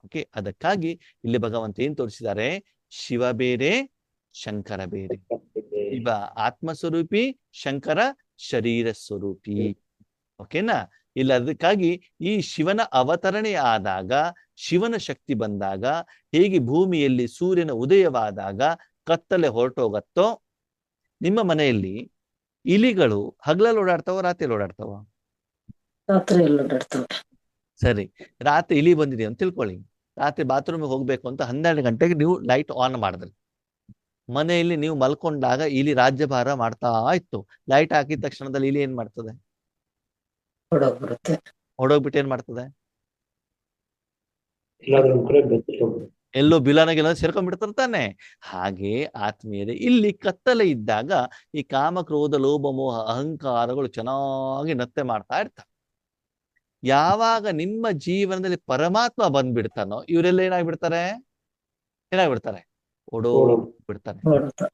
ಓಕೆ, ಅದಕ್ಕಾಗಿ ಇಲ್ಲಿ ಭಗವಂತ ಏನ್ ತೋರಿಸಿದ್ದಾರೆ? ಶಿವ ಬೇರೆ, ಶಂಕರ ಬೇರೆ. ಶಿವ ಆತ್ಮಸ್ವರೂಪಿ, ಶಂಕರ ಶರೀರ ಸ್ವರೂಪಿ. ಓಕೆನಾ? ಇಲ್ಲ, ಅದಕ್ಕಾಗಿ ಈ ಶಿವನ ಅವತರಣೆ ಆದಾಗ, ಶಿವನ ಶಕ್ತಿ ಬಂದಾಗ, ಹೇಗೆ ಭೂಮಿಯಲ್ಲಿ ಸೂರ್ಯನ ಉದಯವಾದಾಗ ಕತ್ತಲೆ ಹೊರಟೋಗತ್ತೋ, ನಿಮ್ಮ ಮನೆಯಲ್ಲಿ ಇಲಿಗಳು ಹಗಲಲ್ಲಿ ಓಡಾಡ್ತಾವ, ರಾತ್ರಿ ಓಡಾಡ್ತಾವ? ರಾತ್ರಿಯಲ್ಲಿ ಓಡಾಡ್ತವೆ. ಸರಿ, ರಾತ್ರಿ ಇಲಿ ಬಂದಿದೆ ಅಂತ ತಿಳ್ಕೊಳ್ಳಿ. ರಾತ್ರಿ ಬಾತ್ರೂಮಿಗೆ ಹೋಗ್ಬೇಕು ಅಂತ 12 ಗಂಟೆಗೆ ನೀವು ಲೈಟ್ ಆನ್ ಮಾಡಿದ್ರಿ. ಮನೆಯಲ್ಲಿ ನೀವು ಮಲ್ಕೊಂಡಾಗ ಇಲಿ ರಾಜ್ಯಭಾರ ಮಾಡ್ತಾ ಇತ್ತು. ಲೈಟ್ ಹಾಕಿದ ತಕ್ಷಣದಲ್ಲಿ ಇಲಿ ಏನ್ ಮಾಡ್ತದೆ? ಹೊಡೋಗ್ಬಿಡುತ್ತೆ. ಹೊಡೋಗ್ಬಿಟ್ಟು ಏನ್ ಮಾಡ್ತದೆ? ಎಲ್ಲೋ ಬಿಲಾನಾಗೆಲ್ಲ ಸೇರ್ಕೊಂಡ್ಬಿಡ್ತಾರೆ ತಾನೆ. ಹಾಗೆ ಆತ್ಮೀಯರೇ, ಇಲ್ಲಿ ಕತ್ತಲೆ ಇದ್ದಾಗ ಈ ಕಾಮ, ಕ್ರೋಧ, ಲೋಭ, ಮೋಹ, ಅಹಂಕಾರಗಳು ಚೆನ್ನಾಗಿ ನತ್ತೆ ಮಾಡ್ತಾ ಇರ್ತಾರೆ. ಯಾವಾಗ ನಿಮ್ಮ ಜೀವನದಲ್ಲಿ ಪರಮಾತ್ಮ ಬಂದ್ಬಿಡ್ತಾನೋ ಇವರೆಲ್ಲ ಏನಾಗ್ಬಿಡ್ತಾರೆ? ಓಡೋಗ್ಬಿಡ್ತಾರೆ.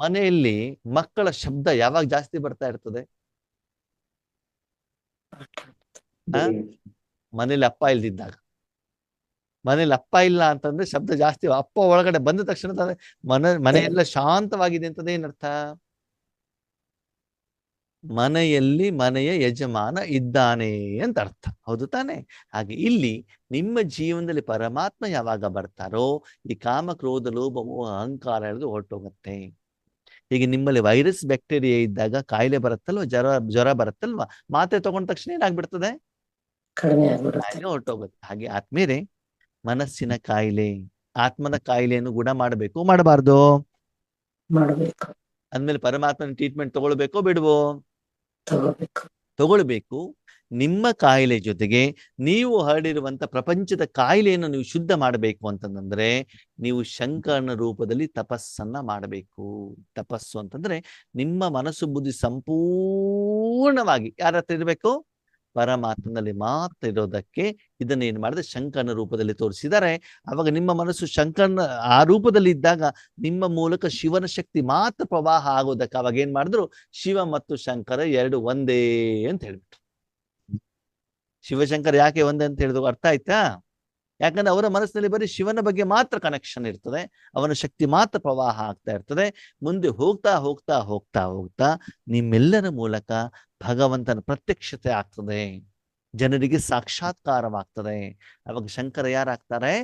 ಮನೆಯಲ್ಲಿ ಮಕ್ಕಳ ಶಬ್ದ ಯಾವಾಗ ಜಾಸ್ತಿ ಬರ್ತಾ ಇರ್ತದೆ? ಮನೇಲಿ ಅಪ್ಪ ಇಲ್ದಿದ್ದಾಗ. ಮನೇಲಿ ಅಪ್ಪ ಇಲ್ಲ ಅಂತಂದ್ರೆ ಶಬ್ದ ಜಾಸ್ತಿ. ಅಪ್ಪ ಒಳಗಡೆ ಬಂದ ತಕ್ಷಣ ಮನೆಯೆಲ್ಲ ಶಾಂತವಾಗಿದೆ ಅಂತಂದ್ರೆ ಏನರ್ಥ? ಮನೆಯಲ್ಲಿ ಮನೆಯ ಯಜಮಾನ ಇದ್ದಾನೆ ಅಂತ ಅರ್ಥ. ಹೌದು ತಾನೆ? ಹಾಗೆ ಇಲ್ಲಿ ನಿಮ್ಮ ಜೀವನದಲ್ಲಿ ಪರಮಾತ್ಮ ಯಾವಾಗ ಬರ್ತಾರೋ ಈ ಕಾಮ, ಕ್ರೋಧ, ಲೋಭ, ಮೋಹ, ಅಹಂಕಾರ ಹೊರಟೋಗತ್ತೆ. ಈಗ ನಿಮ್ಮಲ್ಲಿ ವೈರಸ್ ಬ್ಯಾಕ್ಟೀರಿಯಾ ಇದ್ದಾಗ ಕಾಯಿಲೆ ಬರುತ್ತಲ್ವ, ಜ್ವರ ಬರುತ್ತಲ್ವಾ, ಮಾತ್ರೆ ತಗೊಂಡ ತಕ್ಷಣ ಏನಾಗ್ಬಿಡ್ತದೆ? ಕಡಿಮೆ ಆಗ್ಬಿಡುತ್ತೆ. ಕಾಯಿಲೆ ಹೊರಟೋಗುತ್ತೆ. ಹಾಗೆ ಆದ್ಮೇಲೆ ಮನಸ್ಸಿನ ಕಾಯಿಲೆ, ಆತ್ಮನ ಕಾಯಿಲೆಯನ್ನು ಗುಣ ಮಾಡಬೇಕು, ಮಾಡಬಾರ್ದು? ಮಾಡಬೇಕು, ಅಂದ್ಮೇಲೆ ಪರಮಾತ್ಮನ ಟ್ರೀಟ್ಮೆಂಟ್ ತಗೊಳ್ಬೇಕೋ ಬಿಡುವೋ? ತಗೋಬೇಕು. ತಗೊಳ್ಬೇಕು. ನಿಮ್ಮ ಕಾಯಿಲೆ ಜೊತೆಗೆ ನೀವು ಹರಡಿರುವಂತ ಪ್ರಪಂಚದ ಕಾಯಿಲೆಯನ್ನು ನೀವು ಶುದ್ಧ ಮಾಡಬೇಕು ಅಂತಂದ್ರೆ ನೀವು ಶಂಕರನ ರೂಪದಲ್ಲಿ ತಪಸ್ಸನ್ನ ಮಾಡಬೇಕು. ತಪಸ್ಸು ಅಂತಂದ್ರೆ ನಿಮ್ಮ ಮನಸ್ಸು ಬುದ್ಧಿ ಸಂಪೂರ್ಣವಾಗಿ ಯಾರ ಹತ್ರ ಇರಬೇಕು? ಪರಮಾತ್ಮನಲ್ಲಿ ಮಾತ್ರ ಇರೋದಕ್ಕೆ ಇದನ್ನ ಏನ್ ಮಾಡಿದ್ರೆ ಶಂಕರನ ರೂಪದಲ್ಲಿ ತೋರಿಸಿದ್ದಾರೆ. ಅವಾಗ ನಿಮ್ಮ ಮನಸ್ಸು ಶಂಕರನ ಆ ರೂಪದಲ್ಲಿ ಇದ್ದಾಗ ನಿಮ್ಮ ಮೂಲಕ ಶಿವನ ಶಕ್ತಿ ಮಾತ್ರ ಪ್ರವಾಹ ಆಗೋದಕ್ಕೆ ಅವಾಗ ಏನ್ ಮಾಡಿದ್ರು? ಶಿವ ಮತ್ತು ಶಂಕರ ಎರಡು ಒಂದೇ ಅಂತ ಹೇಳ್ಬಿಟ್ರು. ಶಿವಶಂಕರ್ ಯಾಕೆ ಒಂದೇ ಅಂತ ಹೇಳಿದ್ರು ಅರ್ಥ ಆಯ್ತಾ? ಯಾಕಂದ್ರೆ ಅವರ ಮನಸ್ಸಿನಲ್ಲಿ ಬರೀ ಶಿವನ ಬಗ್ಗೆ ಮಾತ್ರ ಕನೆಕ್ಷನ್ ಇರ್ತದೆ, ಅವನ ಶಕ್ತಿ ಮಾತ್ರ ಪ್ರವಾಹ ಆಗ್ತಾ ಇರ್ತದೆ. ಮುಂದೆ ಹೋಗ್ತಾ ಹೋಗ್ತಾ ಹೋಗ್ತಾ ಹೋಗ್ತಾ ನಿಮ್ಮೆಲ್ಲರ ಮೂಲಕ ಭಗವಂತನ ಪ್ರತ್ಯಕ್ಷತೆ ಆಗ್ತದೆ, ಜನರಿಗೆ ಸಾಕ್ಷಾತ್ಕಾರವಾಗ್ತದೆ. ಅವಾಗ ಶಂಕರ ಯಾರಾಗ್ತಾರೆ?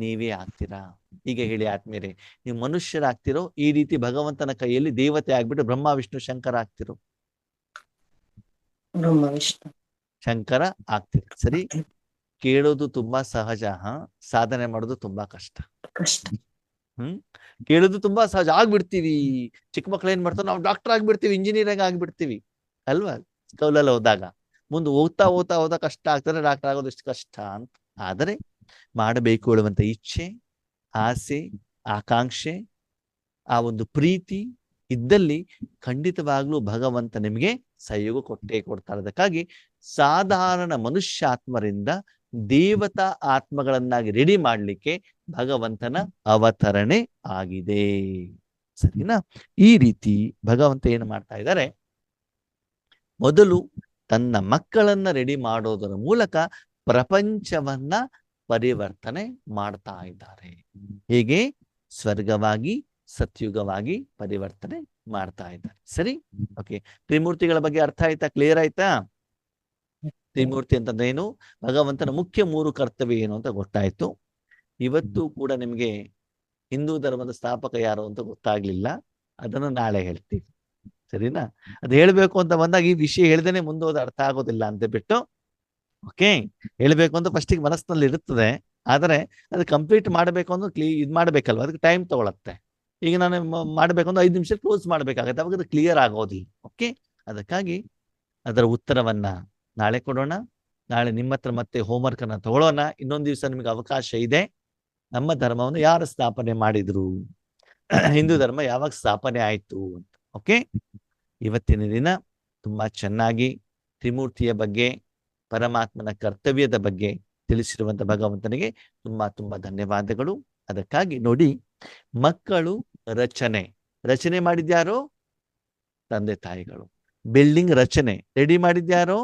ನೀವೇ ಆಗ್ತೀರಾ. ಈಗ ಹೇಳಿ ಆದ್ಮೇಲೆ ನೀವು ಮನುಷ್ಯರಾಗ್ತಿರೋ, ಈ ರೀತಿ ಭಗವಂತನ ಕೈಯಲ್ಲಿ ದೇವತೆ ಆಗ್ಬಿಟ್ಟು ಬ್ರಹ್ಮ ವಿಷ್ಣು ಶಂಕರ ಆಗ್ತಿರೋ? ಬ್ರಹ್ಮ ವಿಷ್ಣು ಶಂಕರ ಆಗ್ತೀರಿ. ಸರಿ, ಕೇಳೋದು ತುಂಬಾ ಸಹಜ, ಸಾಧನೆ ಮಾಡೋದು ತುಂಬಾ ಕಷ್ಟ. ಕಷ್ಟ. ಕೇಳೋದು ತುಂಬಾ ಸಹಜ, ಆಗ್ಬಿಡ್ತೀವಿ. ಚಿಕ್ಕ ಮಕ್ಳು ಏನ್ ಮಾಡ್ತಾರೆ? ನಾವು ಡಾಕ್ಟರ್ ಆಗ್ಬಿಡ್ತೀವಿ, ಇಂಜಿನಿಯರಿಂಗ್ ಆಗ್ಬಿಡ್ತೀವಿ ಅಲ್ವಾ? ಸ್ಕೂಲಲ್ಲಿ ಹೋದಾಗ ಮುಂದೆ ಓದ್ತಾ ಓದ್ತಾ ಹೋದಾಗ ಕಷ್ಟ ಆಗ್ತದೆ, ಡಾಕ್ಟರ್ ಆಗೋದು ಎಷ್ಟು ಕಷ್ಟ ಅಂತ. ಆದರೆ ಮಾಡಬೇಕು ಹೇಳುವಂತ ಇಚ್ಛೆ, ಆಸೆ, ಆಕಾಂಕ್ಷೆ, ಆ ಒಂದು ಪ್ರೀತಿ ಇದ್ದಲ್ಲಿ ಖಂಡಿತವಾಗ್ಲೂ ಭಗವಂತ ನಿಮಗೆ ಸಹಯೋಗ ಕೊಟ್ಟೇ ಕೊಡ್ತಾರೆ. ಅದಕ್ಕಾಗಿ ಸಾಧಾರಣ ಮನುಷ್ಯಾತ್ಮರಿಂದ ದೇವತಾ ಆತ್ಮಗಳನ್ನಾಗಿ ರೆಡಿ ಮಾಡ್ಲಿಕ್ಕೆ ಭಗವಂತನ ಅವತರಣೆ ಆಗಿದೆ. ಸರಿನಾ? ಈ ರೀತಿ ಭಗವಂತ ಏನು ಮಾಡ್ತಾ ಇದ್ದಾರೆ? ಮೊದಲು ತನ್ನ ಮಕ್ಕಳನ್ನ ರೆಡಿ ಮಾಡೋದರ ಮೂಲಕ ಪ್ರಪಂಚವನ್ನ ಪರಿವರ್ತನೆ ಮಾಡ್ತಾ ಇದ್ದಾರೆ. ಹೇಗೆ? ಸ್ವರ್ಗವಾಗಿ ಸತ್ಯುಗವಾಗಿ ಪರಿವರ್ತನೆ ಮಾಡ್ತಾ ಇದ್ದಾರೆ. ಸರಿ, ಓಕೆ. ತ್ರಿಮೂರ್ತಿಗಳ ಬಗ್ಗೆ ಅರ್ಥ ಆಯ್ತಾ? ಕ್ಲಿಯರ್ ಆಯ್ತಾ? ತ್ರಿಮೂರ್ತಿ ಅಂತಂದ್ರೇನು, ಭಗವಂತನ ಮುಖ್ಯ 3 ಕರ್ತವ್ಯ ಏನು ಅಂತ ಗೊತ್ತಾಯ್ತು. ಇವತ್ತು ಕೂಡ ನಿಮ್ಗೆ ಹಿಂದೂ ಧರ್ಮದ ಸ್ಥಾಪಕ ಯಾರು ಅಂತ ಗೊತ್ತಾಗ್ಲಿಲ್ಲ, ಅದನ್ನು ನಾಳೆ ಹೇಳ್ತೀವಿ. ಸರಿನಾ? ಅದು ಹೇಳ್ಬೇಕು ಅಂತ ಬಂದಾಗ ಈ ವಿಷಯ ಹೇಳ್ದೇನೆ ಮುಂದೋದ ಅರ್ಥ ಆಗೋದಿಲ್ಲ ಅಂತ ಬಿಟ್ಟು, ಓಕೆ, ಹೇಳ್ಬೇಕು ಅಂತ ಫಸ್ಟಿಗೆ ಮನಸ್ಸಿನಲ್ಲಿ ಇರುತ್ತದೆ, ಆದರೆ ಅದು ಕಂಪ್ಲೀಟ್ ಮಾಡಬೇಕು ಅಂದ್ರೆ ಇದು ಮಾಡ್ಬೇಕಲ್ವ, ಅದಕ್ಕೆ ಟೈಮ್ ತಗೊಳತ್ತೆ. ಈಗ ನಾನು ಮಾಡ್ಬೇಕು ಅಂದ್ರೆ 5 ನಿಮಿಷ ಕ್ಲೋಸ್ ಮಾಡ್ಬೇಕಾಗತ್ತೆ, ಅವಾಗ ಅದು ಕ್ಲಿಯರ್ ಆಗೋದಿಲ್ಲ. ಓಕೆ, ಅದಕ್ಕಾಗಿ ಅದರ ಉತ್ತರವನ್ನ ನಾಳೆ ಕೊಡೋಣ. ನಾಳೆ ನಿಮ್ಮ ಹತ್ರ ಮತ್ತೆ ಹೋಮ್ವರ್ಕ್ ಅನ್ನ ತಗೊಳ್ಳೋಣ. ಇನ್ನೊಂದು ದಿವಸ ನಿಮಗೆ ಅವಕಾಶ ಇದೆ. ನಮ್ಮ ಧರ್ಮವನ್ನು ಯಾರು ಸ್ಥಾಪನೆ ಮಾಡಿದ್ರು, ಹಿಂದೂ ಧರ್ಮ ಯಾವಾಗ ಸ್ಥಾಪನೆ ಆಯ್ತು ಅಂತ. ಓಕೆ, ಇವತ್ತಿನ ದಿನ ತುಂಬಾ ಚೆನ್ನಾಗಿ ತ್ರಿಮೂರ್ತಿಯ ಬಗ್ಗೆ, ಪರಮಾತ್ಮನ ಕರ್ತವ್ಯದ ಬಗ್ಗೆ ತಿಳಿಸಿರುವಂತ ಭಗವಂತನಿಗೆ ತುಂಬಾ ತುಂಬಾ ಧನ್ಯವಾದಗಳು. ಅದಕ್ಕಾಗಿ ನೋಡಿ, ಮಕ್ಕಳು ರಚನೆ ಮಾಡಿದ್ಯಾರೋ? ತಂದೆ ತಾಯಿಗಳು. ಬಿಲ್ಡಿಂಗ್ ರಚನೆ ರೆಡಿ ಮಾಡಿದ್ಯಾರೋ?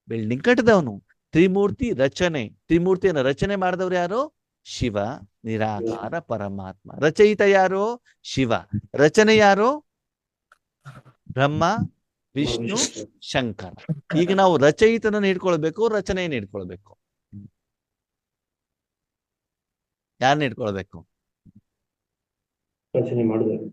ಬಿಲ್ಡಿಂಗ್ ಕಟ್ಟಿದವನು. ತ್ರಿಮೂರ್ತಿ ರಚನೆ, ತ್ರಿಮೂರ್ತಿಯನ್ನು ರಚನೆ ಮಾಡಿದವರು ಯಾರು? ಶಿವ ನಿರಾಕಾರ ಪರಮಾತ್ಮ. ರಚಯಿತ ಯಾರು? ಶಿವ. ರಚನೆ ಯಾರು? ಬ್ರಹ್ಮ ವಿಷ್ಣು ಶಂಕರ. ಈಗ ನಾವು ರಚಯಿತನನ್ನು ಹಿಡ್ಕೊಳ್ಬೇಕು, ರಚನೆಯನ್ನು ಹಿಡ್ಕೊಳ್ಬೇಕು. ಯಾರನ್ನ ಹಿಡ್ಕೊಳ್ಬೇಕು? ರಚನೆ ಮಾಡಿದವರು.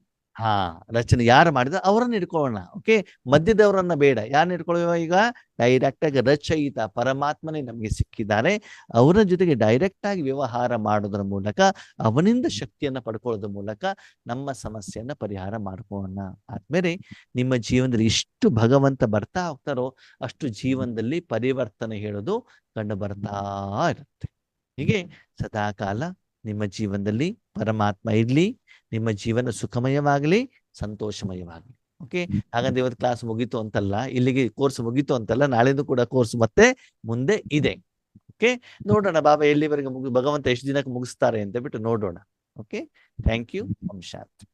ರಚನೆ ಯಾರು ಮಾಡಿದ ಅವರನ್ನ ಹಿಡ್ಕೊಳ್ಳೋಣ. ಓಕೆ, ಮಧ್ಯದವರನ್ನ ಬೇಡ. ಯಾರನ್ನ ಹಿಡ್ಕೊಳ್ಳುವ? ಈಗ ಡೈರೆಕ್ಟ್ ಆಗಿ ರಚಯಿತ ಪರಮಾತ್ಮನೇ ನಮಗೆ ಸಿಕ್ಕಿದ್ದಾರೆ. ಅವರ ಜೊತೆಗೆ ಡೈರೆಕ್ಟ್ ಆಗಿ ವ್ಯವಹಾರ ಮಾಡೋದ್ರ ಮೂಲಕ, ಅವನಿಂದ ಶಕ್ತಿಯನ್ನ ಪಡ್ಕೊಳ್ಳೋದ್ರ ಮೂಲಕ ನಮ್ಮ ಸಮಸ್ಯೆಯನ್ನ ಪರಿಹಾರ ಮಾಡ್ಕೊಳ್ಳೋಣ. ಆದ್ಮೇಲೆ ನಿಮ್ಮ ಜೀವನದಲ್ಲಿ ಎಷ್ಟು ಭಗವಂತ ಬರ್ತಾ ಹೋಗ್ತಾರೋ ಅಷ್ಟು ಜೀವನದಲ್ಲಿ ಪರಿವರ್ತನೆ ಹೇಳೋದು ಕಂಡು ಬರ್ತಾ ಇರುತ್ತೆ. ಹೀಗೆ ಸದಾಕಾಲ ನಿಮ್ಮ ಜೀವನದಲ್ಲಿ ಪರಮಾತ್ಮ ಇರ್ಲಿ, ನಿಮ್ಮ ಜೀವನ ಸುಖಮಯವಾಗಲಿ, ಸಂತೋಷಮಯವಾಗಲಿ. ಓಕೆ, ಹಾಗಂದ್ರೆ ಇವತ್ತು ಕ್ಲಾಸ್ ಮುಗೀತು ಅಂತಲ್ಲ, ಇಲ್ಲಿಗೆ ಕೋರ್ಸ್ ಮುಗೀತು ಅಂತಲ್ಲ, ನಾಳೆಂದು ಕೂಡ ಕೋರ್ಸ್ ಮತ್ತೆ ಮುಂದೆ ಇದೆ. ಓಕೆ, ನೋಡೋಣ ಬಾಬಾ ಎಲ್ಲಿವರೆಗೆ ಭಗವಂತ ಎಷ್ಟು ದಿನಕ್ಕೆ ಮುಗಿಸ್ತಾರೆ ಅಂತ ಬಿಟ್ಟು ನೋಡೋಣ. Okay, thank you. ಓಂ ಶಾಂತಿ.